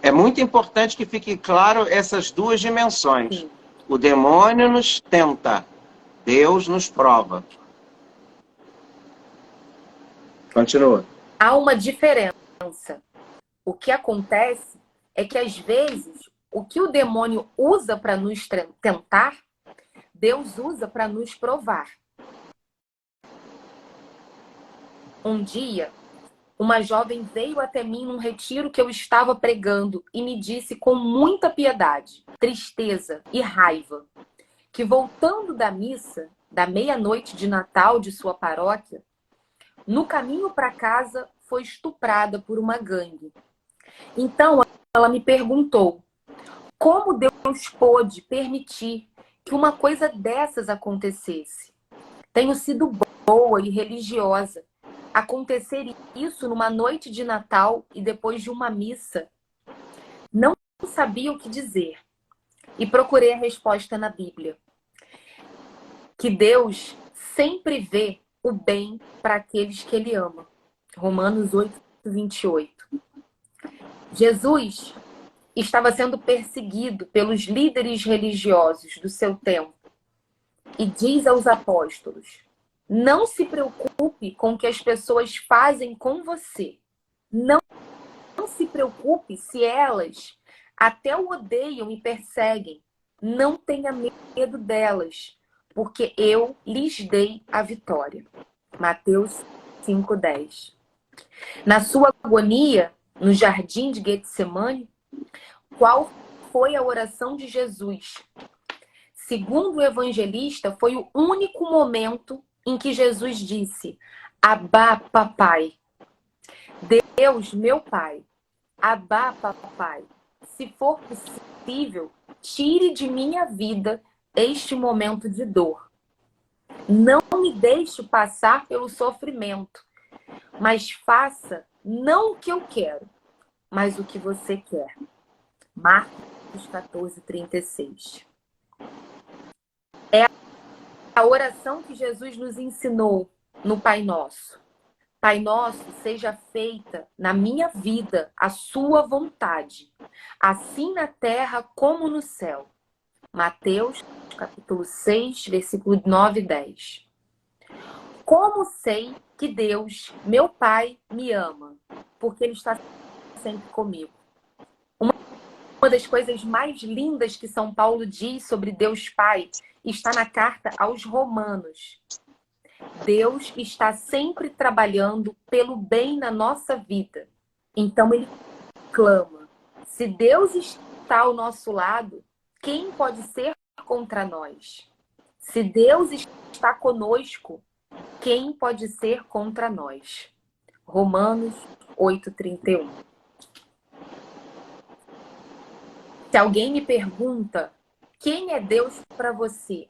É muito importante que fique claro essas duas dimensões. Sim. O demônio nos tenta, Deus nos prova. Continua. Há uma diferença. O que acontece é que, às vezes, o que o demônio usa para nos tentar, Deus usa para nos provar. Um dia, uma jovem veio até mim num retiro que eu estava pregando e me disse com muita piedade, tristeza e raiva que, voltando da missa, da meia-noite de Natal de sua paróquia, no caminho para casa foi estuprada por uma gangue. Então, ela me perguntou como Deus pôde permitir que uma coisa dessas acontecesse. Tenho sido boa e religiosa. Acontecer isso numa noite de Natal e depois de uma missa. Não sabia o que dizer. E procurei a resposta na Bíblia. Que Deus sempre vê o bem para aqueles que Ele ama. Romanos 8, 28. Jesus estava sendo perseguido pelos líderes religiosos do seu tempo e diz aos apóstolos: não se preocupe com o que as pessoas fazem com você. Não se preocupe se elas até o odeiam e perseguem. Não tenha medo delas, porque eu lhes dei a vitória. Mateus 5:10. Na sua agonia, no jardim de Getsemane, qual foi a oração de Jesus? Segundo o evangelista, foi o único momento em que Jesus disse: Abba, papai. Deus, meu pai. Abba, papai. Se for possível, tire de minha vida este momento de dor. Não me deixe passar pelo sofrimento, mas faça não o que eu quero, mas o que você quer. Marcos 14:36. É a oração que Jesus nos ensinou no Pai Nosso. Pai Nosso, seja feita na minha vida a sua vontade, assim na terra como no céu. Mateus, capítulo 6, versículo 9 e 10. Como sei que Deus, meu Pai, me ama? Porque Ele está sempre comigo. Uma das coisas mais lindas que São Paulo diz sobre Deus Pai está na carta aos Romanos. Deus está sempre trabalhando pelo bem na nossa vida. Então Ele clama: se Deus está ao nosso lado, quem pode ser contra nós? Se Deus está conosco, quem pode ser contra nós? Romanos 8:31. Se alguém me pergunta quem é Deus para você,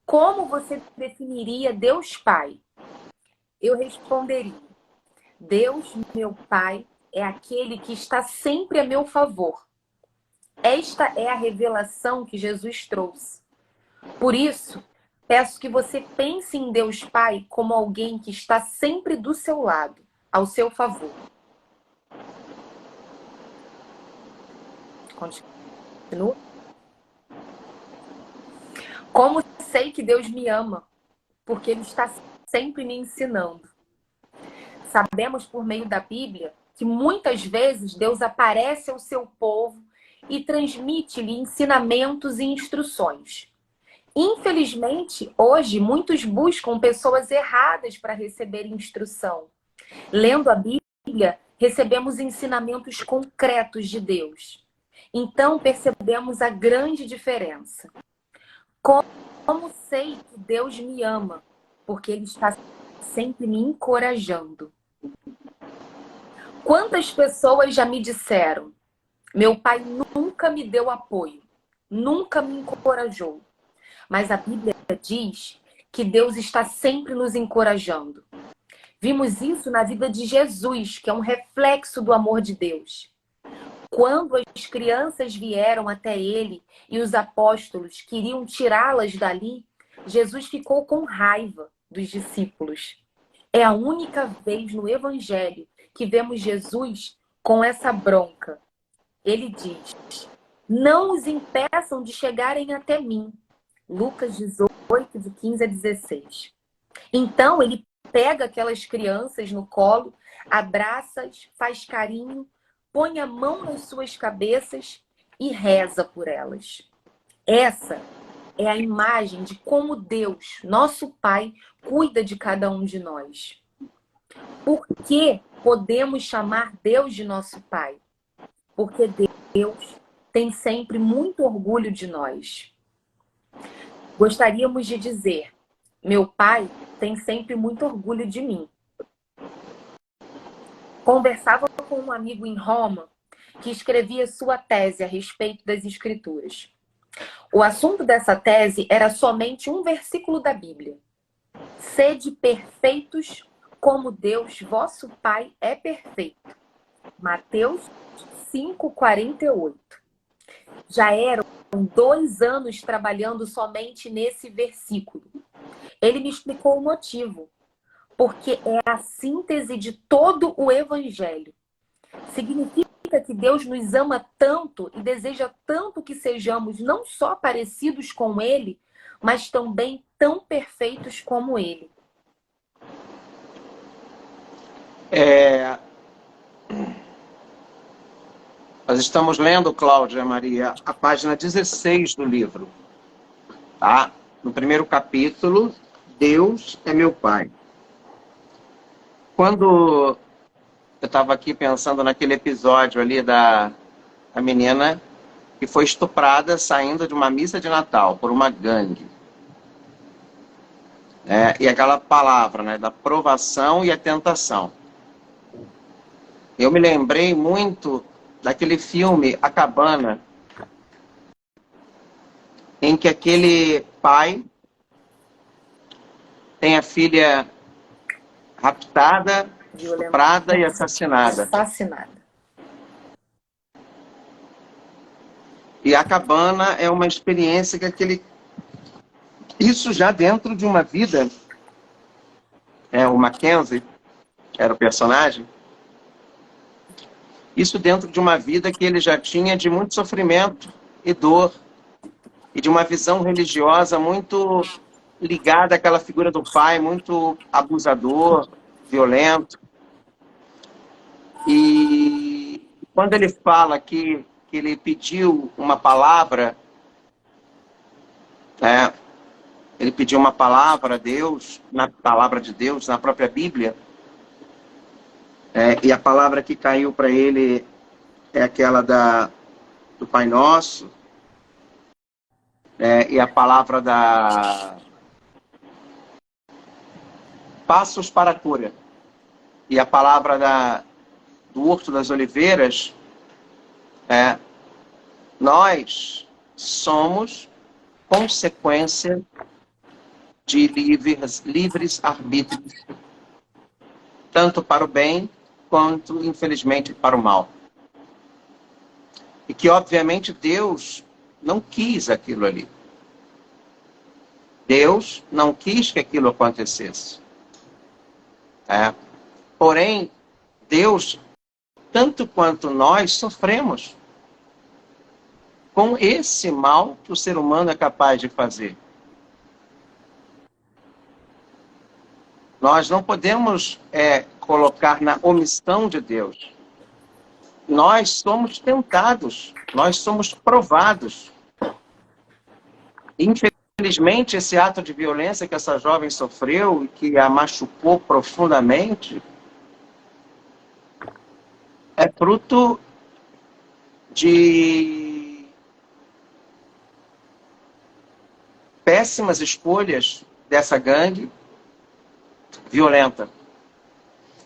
como você definiria Deus Pai? Eu responderia: Deus, meu Pai, é aquele que está sempre a meu favor. Esta é a revelação que Jesus trouxe. Por isso, peço que você pense em Deus Pai como alguém que está sempre do seu lado, ao seu favor. Continua. Como sei que Deus me ama? Porque Ele está sempre me ensinando. Sabemos por meio da Bíblia que muitas vezes Deus aparece ao seu povo e transmite-lhe ensinamentos e instruções. Infelizmente, hoje, muitos buscam pessoas erradas para receber instrução. Lendo a Bíblia, recebemos ensinamentos concretos de Deus. Então, percebemos a grande diferença. Como sei que Deus me ama? Porque Ele está sempre me encorajando. Quantas pessoas já me disseram: meu pai nunca me deu apoio, nunca me encorajou. Mas a Bíblia diz que Deus está sempre nos encorajando. Vimos isso na vida de Jesus, que é um reflexo do amor de Deus. Quando as crianças vieram até ele e os apóstolos queriam tirá-las dali, Jesus ficou com raiva dos discípulos. É a única vez no Evangelho que vemos Jesus com essa bronca. Ele diz: não os impeçam de chegarem até mim. Lucas 18, de 15 a 16. Então ele pega aquelas crianças no colo, abraça-as, faz carinho, põe a mão nas suas cabeças e reza por elas. Essa é a imagem de como Deus, nosso Pai, cuida de cada um de nós. Por que podemos chamar Deus de nosso Pai? Porque Deus tem sempre muito orgulho de nós. Gostaríamos de dizer: meu pai tem sempre muito orgulho de mim. Conversava com um amigo em Roma que escrevia sua tese a respeito das Escrituras. O assunto dessa tese era somente um versículo da Bíblia: sede perfeitos como Deus, vosso Pai, é perfeito. Mateus 5:48. Já eram 2 anos trabalhando somente nesse versículo. Ele me explicou o motivo. Porque é a síntese de todo o Evangelho. Significa que Deus nos ama tanto e deseja tanto que sejamos não só parecidos com Ele, mas também tão perfeitos como Ele. Nós estamos lendo, Cláudia Maria, a página 16 do livro. Tá? No primeiro capítulo, Deus é meu Pai. Quando eu estava aqui pensando naquele episódio ali da menina que foi estuprada saindo de uma missa de Natal por uma gangue. E aquela palavra, né, da provação e a tentação. Eu me lembrei muito daquele filme A Cabana, em que aquele pai tem a filha raptada, estuprada e assassinada. E a cabana é uma experiência que isso já dentro de uma vida. O Mackenzie era o personagem. Isso dentro de uma vida que ele já tinha de muito sofrimento e dor. E de uma visão religiosa muito ligada àquela figura do pai muito abusador, violento. E quando ele fala que ele pediu uma palavra, ele pediu uma palavra a Deus, na palavra de Deus, na própria Bíblia, e a palavra que caiu para ele é aquela do Pai Nosso, e a palavra da Passos para a Cura, e a palavra do Horto das Oliveiras nós somos consequência de livres arbítrios, tanto para o bem quanto, infelizmente, para o mal. E que, obviamente, Deus não quis aquilo ali. Deus não quis que aquilo acontecesse. Porém, Deus, tanto quanto nós, sofremos com esse mal que o ser humano é capaz de fazer. Nós não podemos colocar na omissão de Deus. Nós somos tentados, nós somos provados. Infelizmente, esse ato de violência que essa jovem sofreu e que a machucou profundamente é fruto de péssimas escolhas dessa gangue violenta.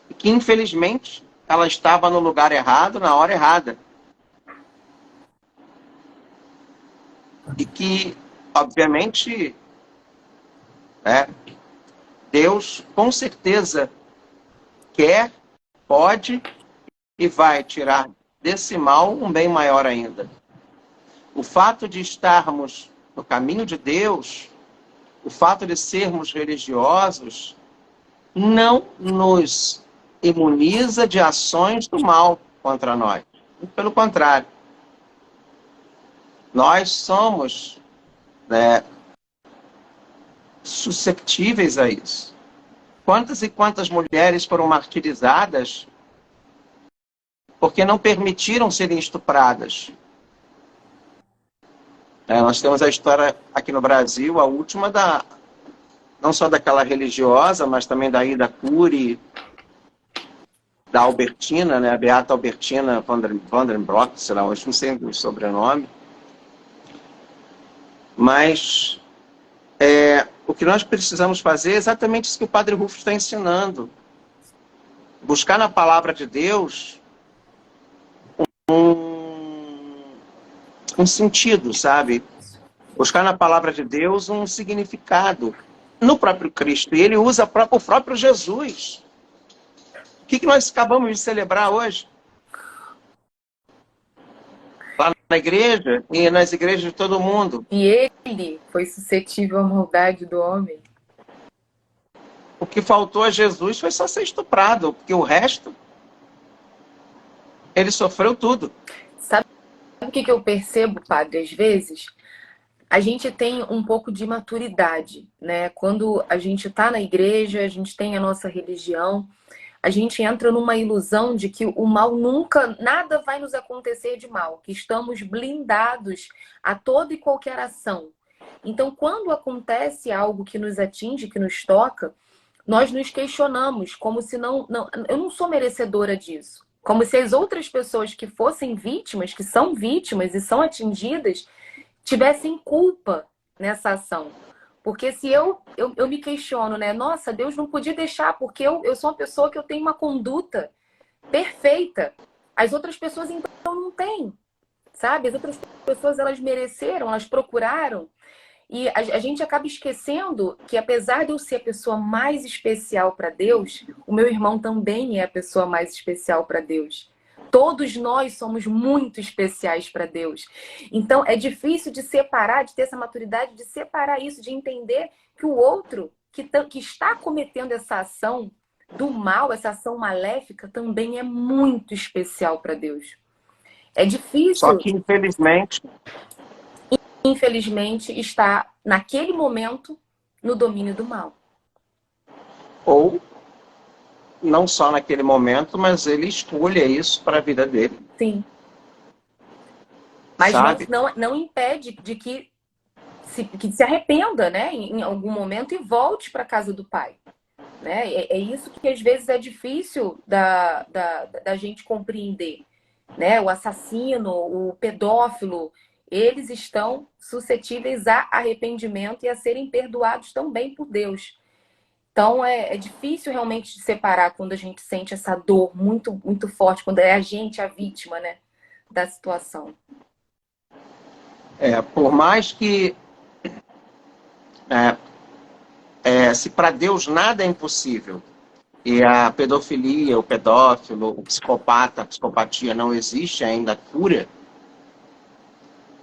E que, infelizmente, ela estava no lugar errado, na hora errada. E que, obviamente, Deus, com certeza, quer, pode e vai tirar desse mal um bem maior ainda. O fato de estarmos no caminho de Deus, o fato de sermos religiosos, não nos imuniza de ações do mal contra nós. Pelo contrário, nós somos susceptíveis a isso. Quantas e quantas mulheres foram martirizadas porque não permitiram serem estupradas? Nós temos a história aqui no Brasil, a última não só daquela religiosa, mas também da Ida Cury, da Albertina, a Beata Albertina Vandenbroek, sei lá, hoje não sei o sobrenome. Mas o que nós precisamos fazer é exatamente isso que o Padre Rufo está ensinando. Buscar na palavra de Deus um sentido, sabe? Buscar na palavra de Deus um significado no próprio Cristo. E ele usa o próprio Jesus. O que nós acabamos de celebrar hoje? Lá na igreja e nas igrejas de todo mundo. E ele foi suscetível à maldade do homem. O que faltou a Jesus foi só ser estuprado, porque o resto, ele sofreu tudo. Sabe o que eu percebo, padre? Às vezes, a gente tem um pouco de maturidade, né? Quando a gente está na igreja, a gente tem a nossa religião, a gente entra numa ilusão de que o mal nada vai nos acontecer de mal, que estamos blindados a toda e qualquer ação. Então, quando acontece algo que nos atinge, que nos toca, nós nos questionamos como se eu não sou merecedora disso. Como se as outras pessoas que fossem vítimas, que são vítimas e são atingidas, tivessem culpa nessa ação. Porque se eu me questiono, né? Nossa, Deus não podia deixar, porque eu sou uma pessoa que eu tenho uma conduta perfeita. As outras pessoas, então, não têm, sabe? As outras pessoas, elas mereceram, elas procuraram. E a gente acaba esquecendo que, apesar de eu ser a pessoa mais especial para Deus, o meu irmão também é a pessoa mais especial para Deus. Todos nós somos muito especiais para Deus. Então, é difícil de separar, de ter essa maturidade, de separar isso, de entender que o outro que está cometendo essa ação do mal, essa ação maléfica, também é muito especial para Deus. É difícil. Só que, infelizmente, está naquele momento no domínio do mal. Ou, não só naquele momento, mas ele escolha isso para a vida dele. Sim. Mas sabe? não impede de que se arrependa, né, em algum momento e volte para a casa do pai. Né? É isso que às vezes é difícil da gente compreender. Né? O assassino, o pedófilo, eles estão suscetíveis a arrependimento e a serem perdoados também por Deus. Então é difícil realmente de separar quando a gente sente essa dor muito, muito forte, quando é a gente a vítima, né, da situação. Por mais que se para Deus nada é impossível, e a pedofilia, o pedófilo, o psicopata, a psicopatia não existe ainda a cura,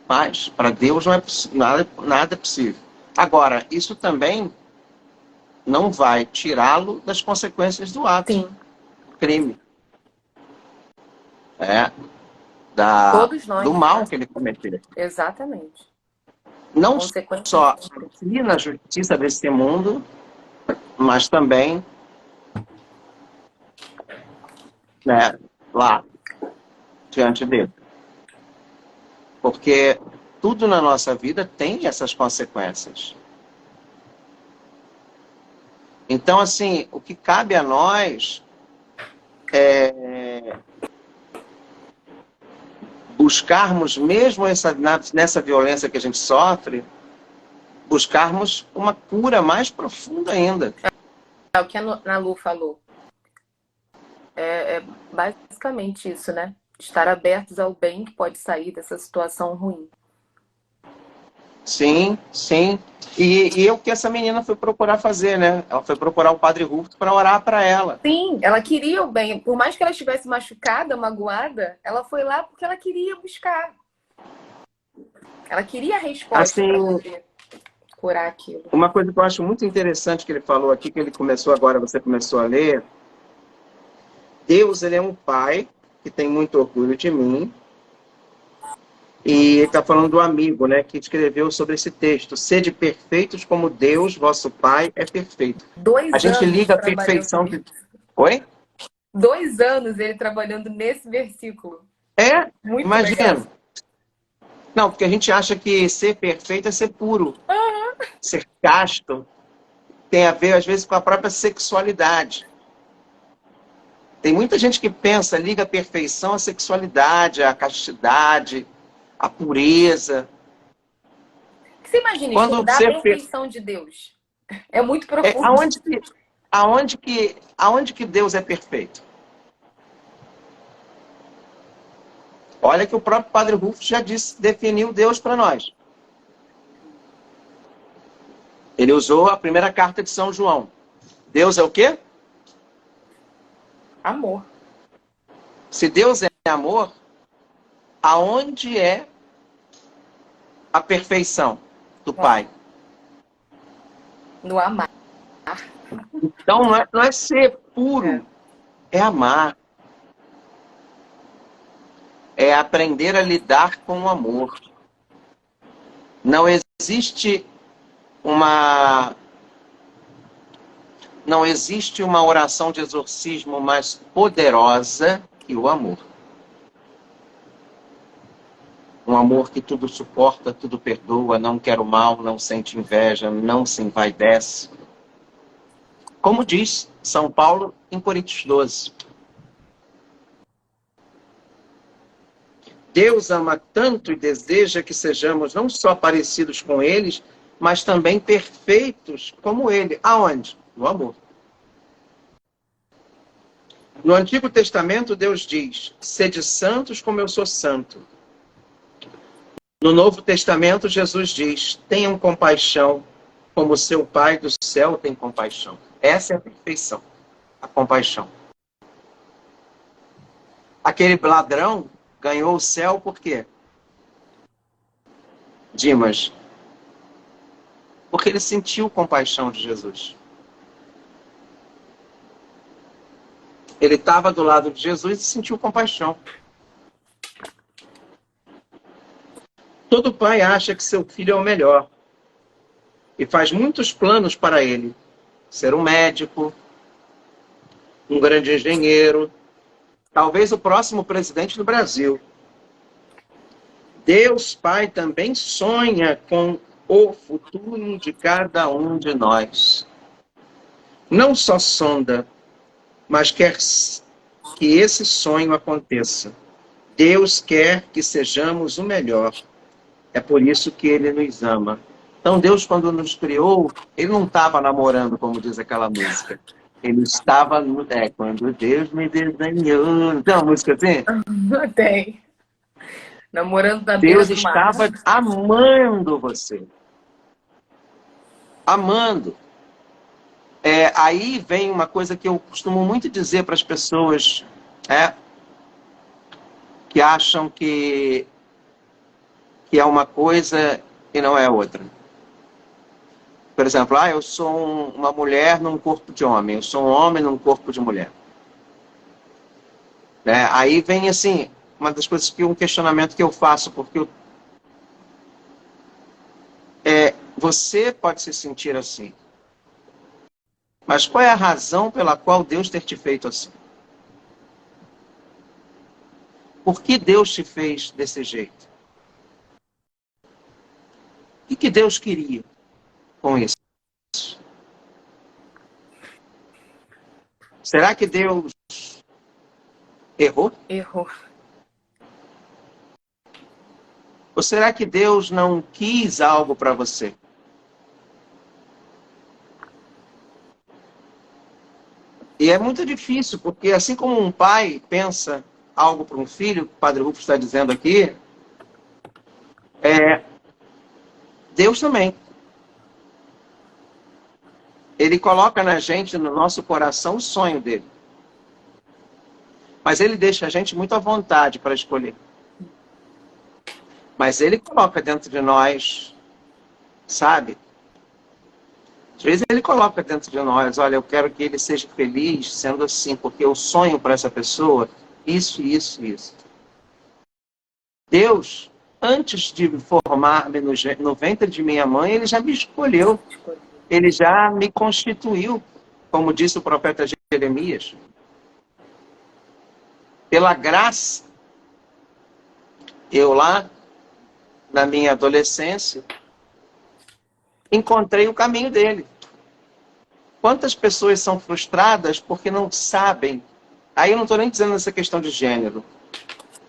mas para Deus não é nada é possível. Agora, isso também não vai tirá-lo das consequências do ato, Sim. do crime. Todos nós, do mal né? que ele cometeu. Exatamente. Não Consequências só sempre. aqui na justiça desse mundo, mas também lá, diante dele. Porque tudo na nossa vida tem essas consequências. Então, assim, o que cabe a nós é buscarmos, mesmo nessa violência que a gente sofre, buscarmos uma cura mais profunda ainda. É o que a Nalu falou. É basicamente isso, né? Estar abertos ao bem que pode sair dessa situação ruim. Sim, sim. E o que essa menina foi procurar fazer, né? Ela foi procurar o Padre Rufo para orar para ela. Sim, ela queria o bem. Por mais que ela estivesse machucada, magoada, ela foi lá porque ela queria buscar. Ela queria a resposta para Assim, poder curar aquilo. uma coisa que eu acho muito interessante que ele falou aqui, que ele começou agora, você começou a ler. Deus, ele é um pai que tem muito orgulho de mim. E ele está falando do amigo, né, que escreveu sobre esse texto. Sede perfeitos como Deus, vosso Pai, é perfeito. 2 A gente anos liga a trabalhando perfeição... nisso. Oi? 2 anos ele trabalhando nesse versículo. Muito legal. Imagina. Não, porque a gente acha que ser perfeito é ser puro. Ser casto tem a ver, às vezes, com a própria sexualidade. Tem muita gente que pensa, liga a perfeição à sexualidade, à castidade, à pureza. Você imagina Quando estudar a ser perfeição de Deus? É muito profundo. aonde que Deus é perfeito? Olha que o próprio Padre Rufo já definiu Deus para nós. Ele usou a primeira carta de São João. Deus é o quê? Amor. Se Deus é amor, aonde é a perfeição do Pai? No amar. Então não é ser puro, é amar. É aprender a lidar com o amor. Não existe uma oração de exorcismo mais poderosa que o amor. Um amor que tudo suporta, tudo perdoa, não quer o mal, não sente inveja, não se envaidece. Como diz São Paulo em Coríntios 12. Deus ama tanto e deseja que sejamos não só parecidos com eles, mas também perfeitos como ele. Aonde? No amor. No Antigo Testamento, Deus diz: sede santos como eu sou santo. No Novo Testamento, Jesus diz: tenham compaixão como seu Pai do céu tem compaixão. Essa é a perfeição, a compaixão. Aquele ladrão ganhou o céu por quê? Dimas, porque ele sentiu compaixão de Jesus. Ele estava do lado de Jesus e sentiu compaixão. Todo pai acha que seu filho é o melhor. e faz muitos planos para ele. Ser um médico, um grande engenheiro, talvez o próximo presidente do Brasil. Deus Pai também sonha com o futuro de cada um de nós. Não só sonda, mas quer que esse sonho aconteça. Deus quer que sejamos o melhor. É por isso que Ele nos ama. Então Deus, quando nos criou, Ele não estava namorando, como diz aquela música. Ele estava quando Deus me desenhou. Tem uma música assim? Tem. Namorando da beira Deus do mar. estava amando você. Amando. Aí vem uma coisa que eu costumo muito dizer para as pessoas que acham que é uma coisa e não é outra. Por exemplo, eu sou uma mulher num corpo de homem, eu sou um homem num corpo de mulher. Aí vem assim, uma das coisas um questionamento que eu faço, porque você pode se sentir assim. Mas qual é a razão pela qual Deus ter te feito assim? Por que Deus te fez desse jeito? O que Deus queria com isso? Será que Deus errou? Errou. Ou será que Deus não quis algo para você? E é muito difícil, porque assim como um pai pensa algo para um filho, que o Padre Rufo está dizendo aqui, Deus também. Ele coloca na gente, no nosso coração, o sonho dele. Mas ele deixa a gente muito à vontade para escolher. Mas ele coloca dentro de nós, sabe? Às vezes ele coloca dentro de nós, olha, eu quero que ele seja feliz sendo assim, porque eu sonho para essa pessoa isso, isso, isso. Deus, antes de formar-me no ventre de minha mãe, ele já me escolheu. Ele já me constituiu, como disse o profeta Jeremias. Pela graça, eu lá, na minha adolescência, encontrei o caminho dele. Quantas pessoas são frustradas porque não sabem? Aí eu não estou nem dizendo essa questão de gênero.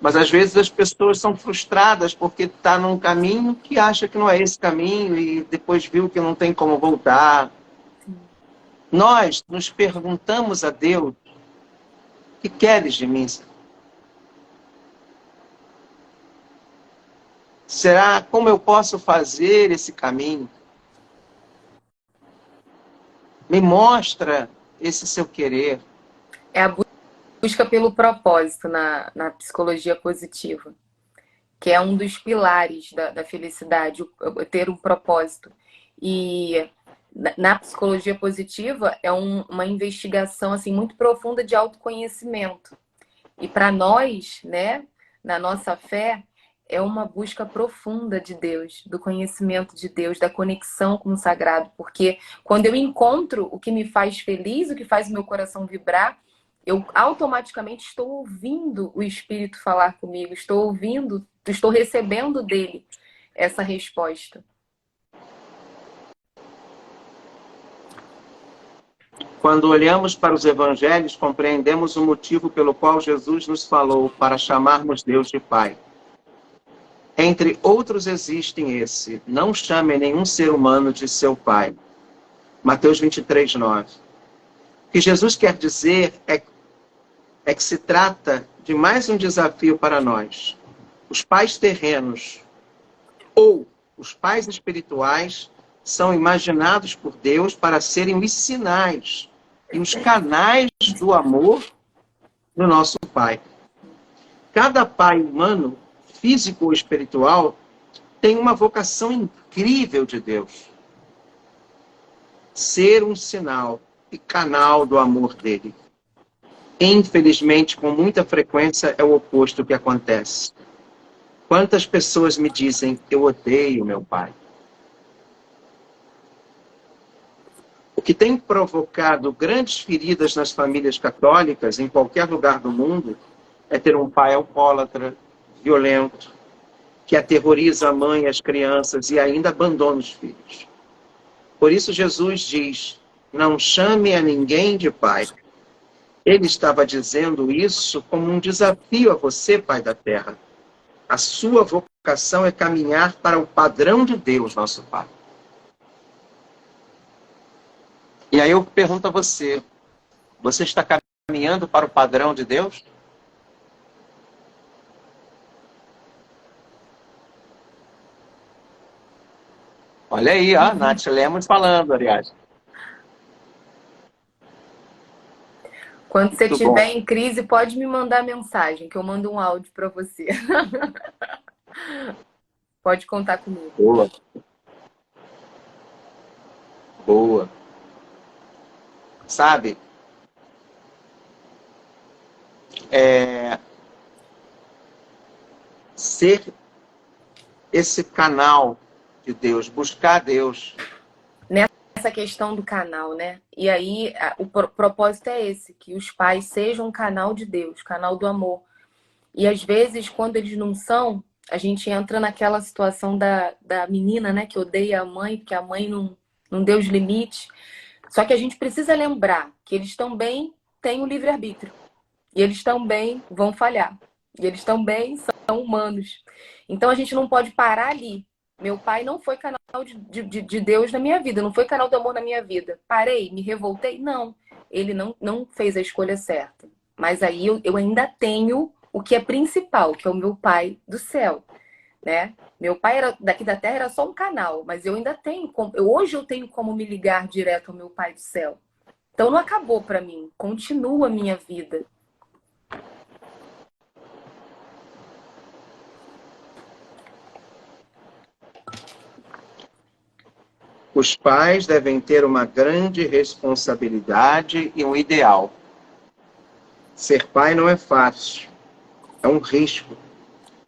Mas às vezes as pessoas são frustradas porque está num caminho que acha que não é esse caminho e depois viu que não tem como voltar. Nós nos perguntamos a Deus, o que queres de mim? Será como eu posso fazer esse caminho? Me mostra esse seu querer. É a busca pelo propósito na psicologia positiva, que é um dos pilares da felicidade, ter um propósito. E na psicologia positiva é uma investigação assim, muito profunda de autoconhecimento. E para nós, né, na nossa fé, é uma busca profunda de Deus, do conhecimento de Deus, da conexão com o sagrado. Porque quando eu encontro o que me faz feliz, o que faz o meu coração vibrar, eu automaticamente estou ouvindo o Espírito falar comigo, estou recebendo dele essa resposta. Quando olhamos para os evangelhos, compreendemos o motivo pelo qual Jesus nos falou para chamarmos Deus de Pai. Entre outros existem esse: não chame nenhum ser humano de seu pai. Mateus 23, 9. O que Jesus quer dizer é que se trata de mais um desafio para nós. Os pais terrenos ou os pais espirituais são imaginados por Deus para serem os sinais e os canais do amor do nosso Pai. Cada pai humano, físico ou espiritual, tem uma vocação incrível de Deus. Ser um sinal e canal do amor dele. Infelizmente, com muita frequência, é o oposto que acontece. Quantas pessoas me dizem, eu odeio meu pai. O que tem provocado grandes feridas nas famílias católicas, em qualquer lugar do mundo, é ter um pai alcoólatra, violento, que aterroriza a mãe e as crianças e ainda abandona os filhos. Por isso Jesus diz, não chame a ninguém de pai. Ele estava dizendo isso como um desafio a você, Pai da Terra. A sua vocação é caminhar para o padrão de Deus, nosso Pai. E aí eu pergunto a você, você está caminhando para o padrão de Deus? Olha aí, ó, Nath Lemos falando, aliás. Quando você Muito estiver bom. em crise, pode me mandar mensagem, que eu mando um áudio para você. Pode contar comigo. Boa, boa. Sabe, ser esse canal de Deus, buscar Deus. Essa questão do canal, né? E aí, o propósito é esse, que os pais sejam um canal de Deus, canal do amor. E às vezes, quando eles não são, a gente entra naquela situação da menina, né? Que odeia a mãe, porque a mãe não deu os limites. Só que a gente precisa lembrar que eles também têm o livre-arbítrio. E eles também vão falhar. E eles também são humanos. Então a gente não pode parar ali. Meu pai não foi canal de Deus na minha vida, não foi canal do amor na minha vida. Parei, me revoltei? Não. Ele não fez a escolha certa. Mas aí eu ainda tenho o que é principal, que é o meu pai do céu, né? Meu pai era daqui da terra, era só um canal, mas eu ainda tenho, hoje eu tenho como me ligar direto ao meu pai do céu. Então não acabou para mim, continua a minha vida. Os pais devem ter uma grande responsabilidade e um ideal. Ser pai não é fácil, é um risco,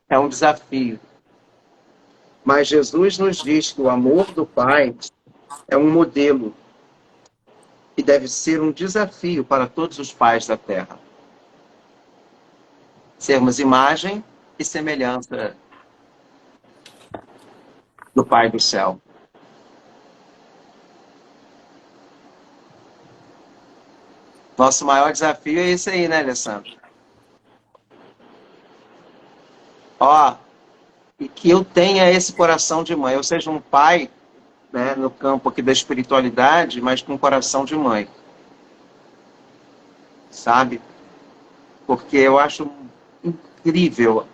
é um desafio. Mas Jesus nos diz que o amor do pai é um modelo e deve ser um desafio para todos os pais da terra. Sermos imagem e semelhança do Pai do céu. Nosso maior desafio é esse aí, né, Alessandro? Ó, e que eu tenha esse coração de mãe, eu seja um pai, né, no campo aqui da espiritualidade, mas com coração de mãe. Sabe? Porque eu acho incrível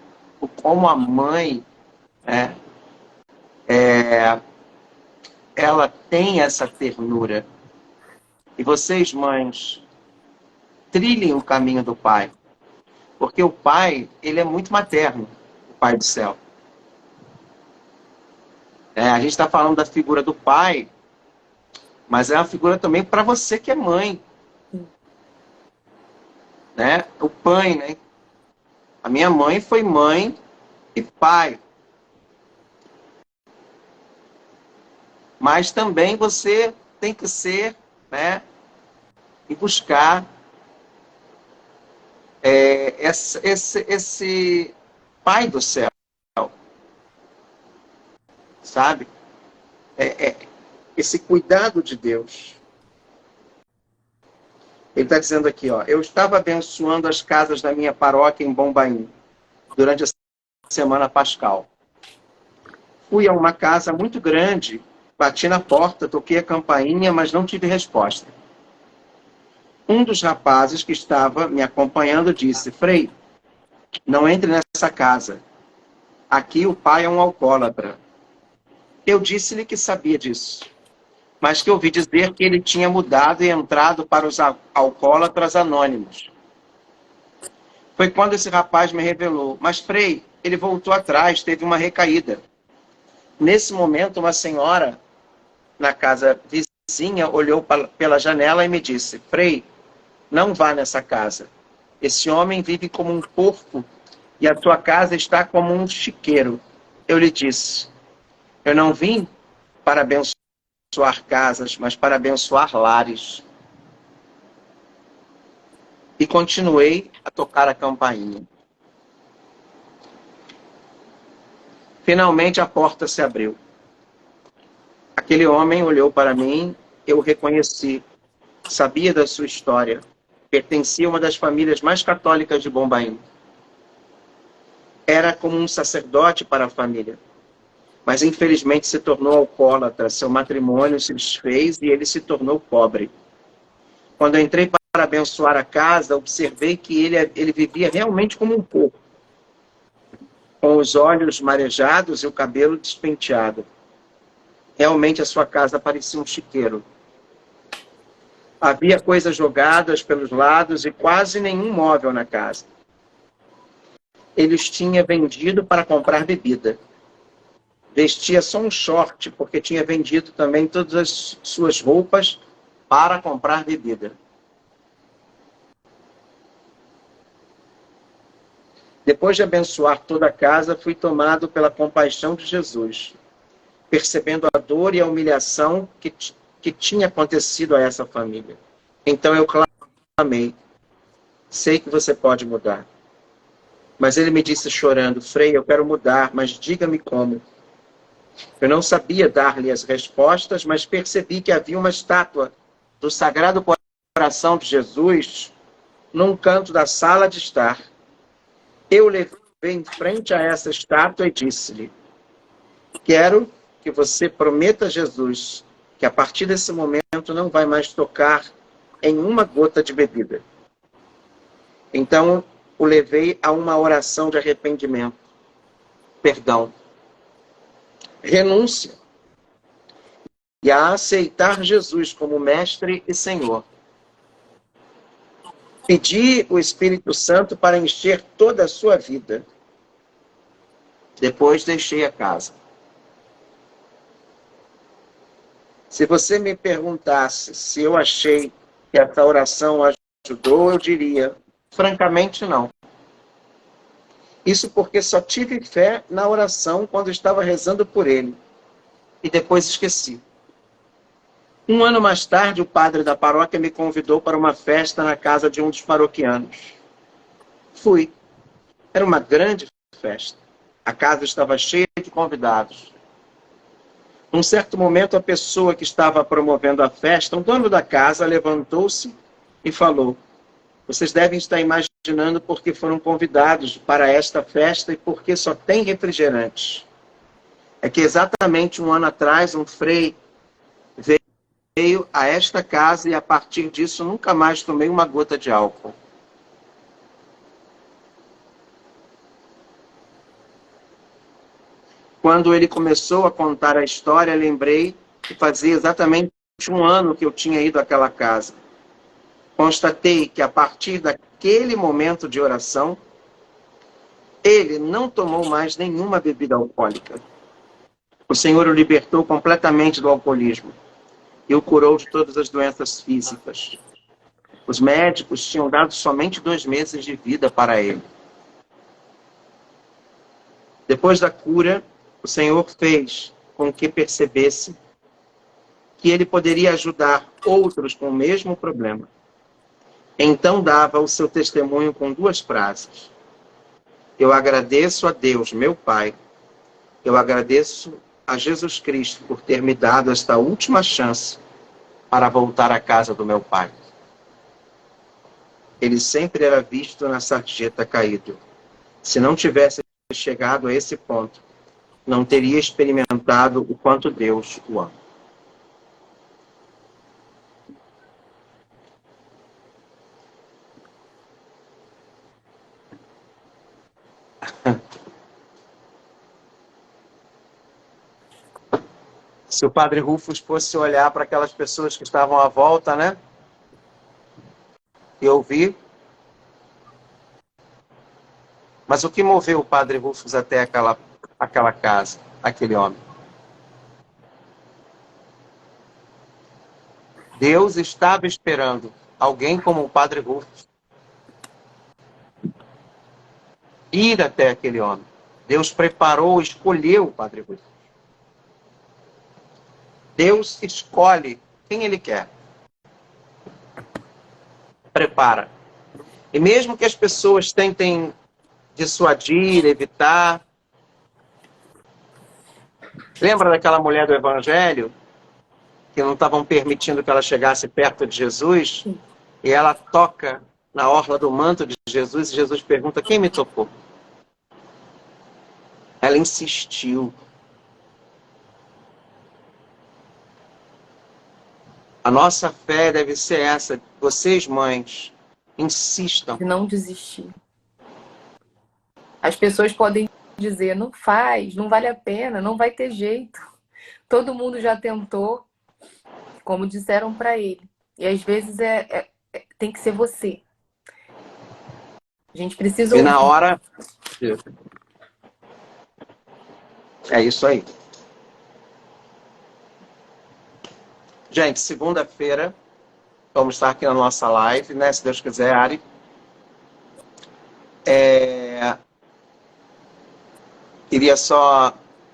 como a mãe, né, ela tem essa ternura. E vocês, mães, trilhem o caminho do pai. Porque o pai, ele é muito materno, o pai do céu. A gente está falando da figura do pai, mas é uma figura também para você que é mãe. Né? O pai, né? A minha mãe foi mãe e pai. Mas também você tem que ser, né? E buscar esse pai do céu. Sabe? Esse cuidado de Deus. Ele está dizendo aqui, ó, eu estava abençoando as casas da minha paróquia em Bombaim, durante a semana pascal. Fui a uma casa muito grande, bati na porta, toquei a campainha, mas não tive resposta. Um dos rapazes que estava me acompanhando disse, Frei, não entre nessa casa. Aqui o pai é um alcoólatra. Eu disse-lhe que sabia disso, mas que ouvi dizer que ele tinha mudado e entrado para os alcoólatras anônimos. Foi quando esse rapaz me revelou, mas Frei, ele voltou atrás, teve uma recaída. Nesse momento, uma senhora na casa vizinha olhou pela janela e me disse, Frei, não vá nessa casa. Esse homem vive como um porco e a tua casa está como um chiqueiro. Eu lhe disse, eu não vim para abençoar abençoar casas, mas para abençoar lares. E continuei a tocar a campainha. Finalmente a porta se abriu. Aquele homem olhou para mim, eu o reconheci. Sabia da sua história. Pertencia a uma das famílias mais católicas de Bombaim. Era como um sacerdote para a família. Mas infelizmente se tornou alcoólatra. Seu matrimônio se desfez e ele se tornou pobre. Quando eu entrei para abençoar a casa, observei que ele vivia realmente como um porco, com os olhos marejados e o cabelo despenteado. Realmente a sua casa parecia um chiqueiro. Havia coisas jogadas pelos lados e quase nenhum móvel na casa. Ele os tinha vendido para comprar bebida. Vestia só um short, porque tinha vendido também todas as suas roupas para comprar bebida. Depois de abençoar toda a casa, fui tomado pela compaixão de Jesus, percebendo a dor e a humilhação que tinha acontecido a essa família. Então eu clamei, sei que você pode mudar. Mas ele me disse chorando, Frei, eu quero mudar, mas diga-me como. Eu não sabia dar-lhe as respostas, mas percebi que havia uma estátua do Sagrado Coração de Jesus num canto da sala de estar. Eu levei em frente a essa estátua e disse-lhe, quero que você prometa a Jesus que a partir desse momento não vai mais tocar em uma gota de bebida. Então, o levei a uma oração de arrependimento, perdão, renúncia e a aceitar Jesus como Mestre e Senhor. Pedi o Espírito Santo para encher toda a sua vida. Depois deixei a casa. Se você me perguntasse se eu achei que essa oração ajudou, eu diria, francamente, não. Isso porque só tive fé na oração quando estava rezando por ele. E depois esqueci. Um ano mais tarde, o padre da paróquia me convidou para uma festa na casa de um dos paroquianos. Fui. Era uma grande festa. A casa estava cheia de convidados. Num certo momento, a pessoa que estava promovendo a festa, o dono da casa, levantou-se e falou, vocês devem estar imaginando porque foram convidados para esta festa e porque só tem refrigerantes. É que exatamente um ano atrás, um frei veio a esta casa e a partir disso nunca mais tomei uma gota de álcool. Quando ele começou a contar a história, lembrei que fazia exatamente um ano que eu tinha ido àquela casa. Constatei que a partir daquele momento de oração, ele não tomou mais nenhuma bebida alcoólica. O Senhor o libertou completamente do alcoolismo e o curou de todas as doenças físicas. Os médicos tinham dado somente 2 meses de vida para ele. Depois da cura, o Senhor fez com que percebesse que ele poderia ajudar outros com o mesmo problema. Então dava o seu testemunho com 2 frases. Eu agradeço a Deus, meu Pai. Eu agradeço a Jesus Cristo por ter me dado esta última chance para voltar à casa do meu Pai. Ele sempre era visto na sarjeta caído. Se não tivesse chegado a esse ponto, não teria experimentado o quanto Deus o ama. Se o padre Rufus fosse olhar para aquelas pessoas que estavam à volta, né? E ouvir. Mas o que moveu o padre Rufus até aquela casa, aquele homem? Deus estava esperando alguém como o padre Rufus ir até aquele homem. Deus preparou, escolheu o padre Rufus. Deus escolhe quem Ele quer. Prepara. E mesmo que as pessoas tentem dissuadir, evitar... Lembra daquela mulher do Evangelho? Que não estavam permitindo que ela chegasse perto de Jesus? E ela toca na orla do manto de Jesus e Jesus pergunta, quem me tocou? Ela insistiu. A nossa fé deve ser essa. Vocês, mães, insistam. Não desistir. As pessoas podem dizer, não faz, não vale a pena, não vai ter jeito. Todo mundo já tentou, como disseram para ele. E às vezes tem que ser você. A gente precisa E ouvir. na hora... É isso aí. Gente, segunda-feira, vamos estar aqui na nossa live, né? Se Deus quiser, Ari. Queria só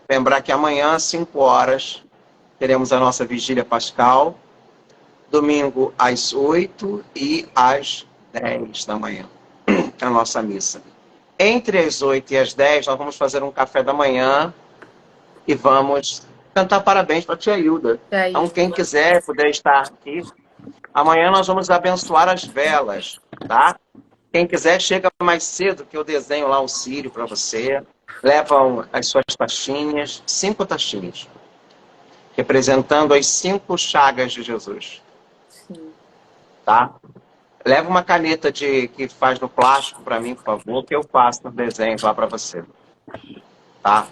lembrar que amanhã, às 5 horas, teremos a nossa vigília pascal. Domingo, às 8 e às 10 da manhã, a nossa missa. Entre as 8 e as 10, nós vamos fazer um café da manhã e vamos cantar parabéns para a tia Hilda. Então, quem quiser, puder estar aqui. Amanhã nós vamos abençoar as velas, tá? Quem quiser, chega mais cedo, que eu desenho lá um círio para você. Levam as suas taxinhas, 5 taxinhas, representando as 5 chagas de Jesus. Sim. Tá? Leva uma caneta que faz no plástico para mim, por favor, que eu faço o desenho lá para você. Tá?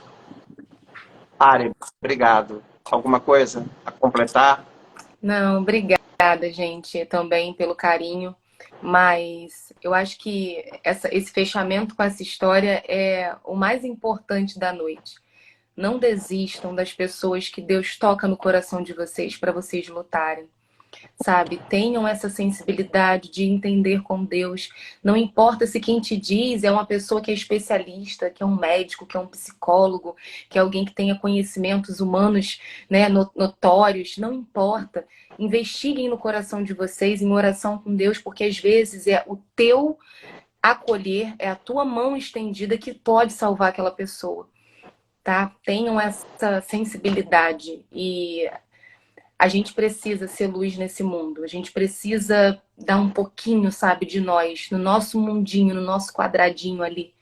Ari, obrigado. Alguma coisa a completar? Não, obrigada, gente, também pelo carinho. Mas eu acho que esse fechamento com essa história é o mais importante da noite. Não desistam das pessoas que Deus toca no coração de vocês para vocês lutarem. Sabe? Tenham essa sensibilidade de entender com Deus. Não importa se quem te diz é uma pessoa que é especialista, que é um médico, que é um psicólogo, que é alguém que tenha conhecimentos humanos, né, notórios. Não importa. Investiguem no coração de vocês em oração com Deus, porque às vezes é o teu acolher, é a tua mão estendida que pode salvar aquela pessoa. Tá? Tenham essa sensibilidade e a gente precisa ser luz nesse mundo. A gente precisa dar um pouquinho, sabe, de nós, no nosso mundinho, no nosso quadradinho ali.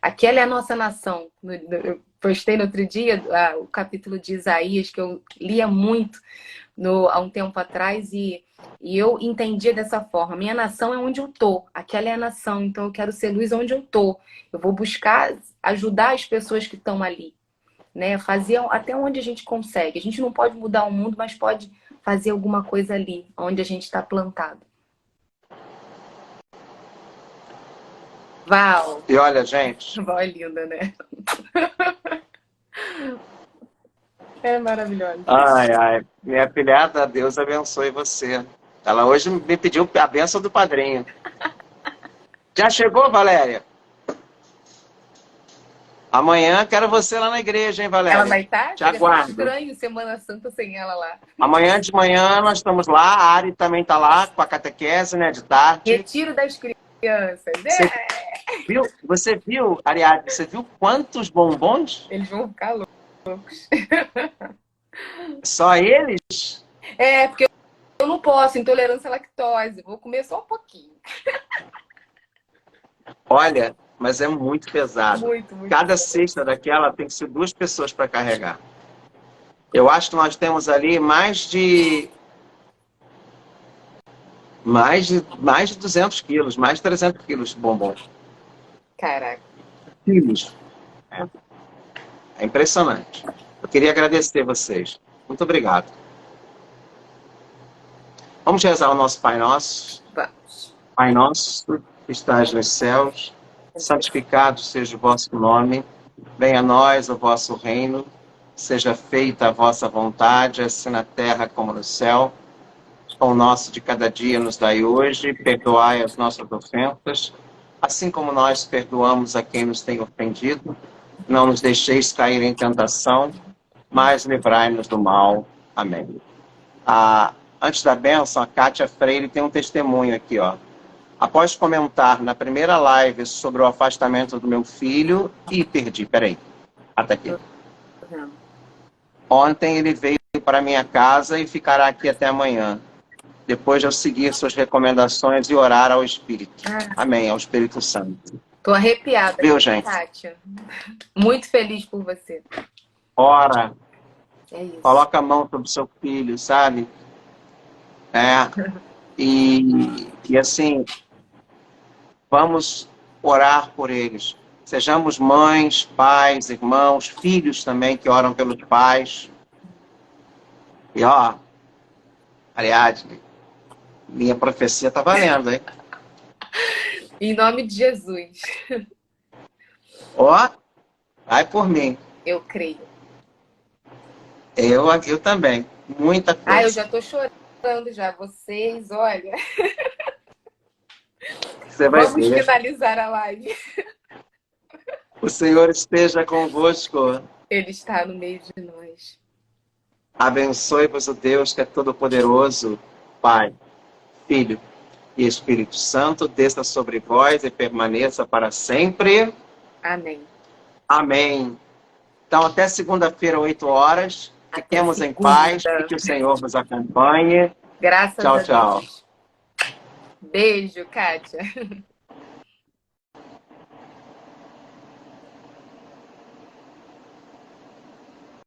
Aquela é a nossa nação. Eu postei no outro dia o capítulo de Isaías, que eu lia muito há um tempo atrás, e eu entendia dessa forma. Minha nação é onde eu tô. Aquela é a nação, então eu quero ser luz onde eu tô. Eu vou buscar ajudar as pessoas que estão ali. Né? Fazer até onde a gente consegue. A gente não pode mudar o mundo, mas pode fazer alguma coisa ali, onde a gente está plantado. Val! E olha, gente... Val é linda, né? É maravilhosa. Ai, ai. Minha filhada, Deus abençoe você. Ela hoje me pediu a bênção do padrinho. Já chegou, Valéria? Amanhã quero você lá na igreja, hein, Valéria? Ela vai estar? Te aguardo. Estranho Semana Santa sem ela lá. Amanhã de manhã nós estamos lá, a Ari também está lá com a catequese, né, de tarde. Retiro das crianças. Você viu, Ariadne, você viu quantos bombons? Eles vão ficar loucos. Só eles? É, porque eu não posso, intolerância à lactose. Vou comer só um pouquinho. Olha, mas é muito pesado. Muito. Cada cesta daquela tem que ser 2 pessoas para carregar. Eu acho que nós temos ali mais de 200 quilos, mais de 300 quilos de bombom. Caraca. Quilos. É impressionante. Eu queria agradecer vocês. Muito obrigado. Vamos rezar o nosso Pai Nosso. Vamos. Pai Nosso, que estás nos céus, santificado seja o vosso nome, venha a nós o vosso reino, seja feita a vossa vontade, assim na terra como no céu. O pão nosso de cada dia nos dai hoje, perdoai as nossas ofensas, assim como nós perdoamos a quem nos tem ofendido. Não nos deixeis cair em tentação, mas livrai-nos do mal. Amém. Antes da bênção, a Kátia Freire tem um testemunho aqui, ó. Após comentar na primeira live sobre o afastamento do meu filho... Ih, perdi, peraí. Até aqui. Ontem ele veio para minha casa e ficará aqui até amanhã. Depois de eu seguir suas recomendações e orar ao Espírito. Amém, ao Espírito Santo. Tô arrepiada. Viu, gente? Kátia. Muito feliz por você. Ora. É isso. Coloca a mão sobre o seu filho, sabe? E assim, vamos orar por eles. Sejamos mães, pais, irmãos, filhos também que oram pelos pais. E ó, Ariadne, minha profecia tá valendo, hein? Em nome de Jesus. Ó, vai por mim. Eu creio. Eu também. Muita coisa. Eu já tô chorando já. Vocês, olha. Você vai Vamos ver. finalizar a live. O Senhor esteja convosco. Ele está no meio de nós. Abençoe-vos o Deus que é todo-poderoso, Pai, Filho e Espírito Santo, desça sobre vós e permaneça para sempre. Amém. Amém. Então, até segunda-feira, 8 horas. Fiquemos em paz e que o Senhor nos acompanhe. Graças a Deus. Tchau, tchau. Beijo, Kátia.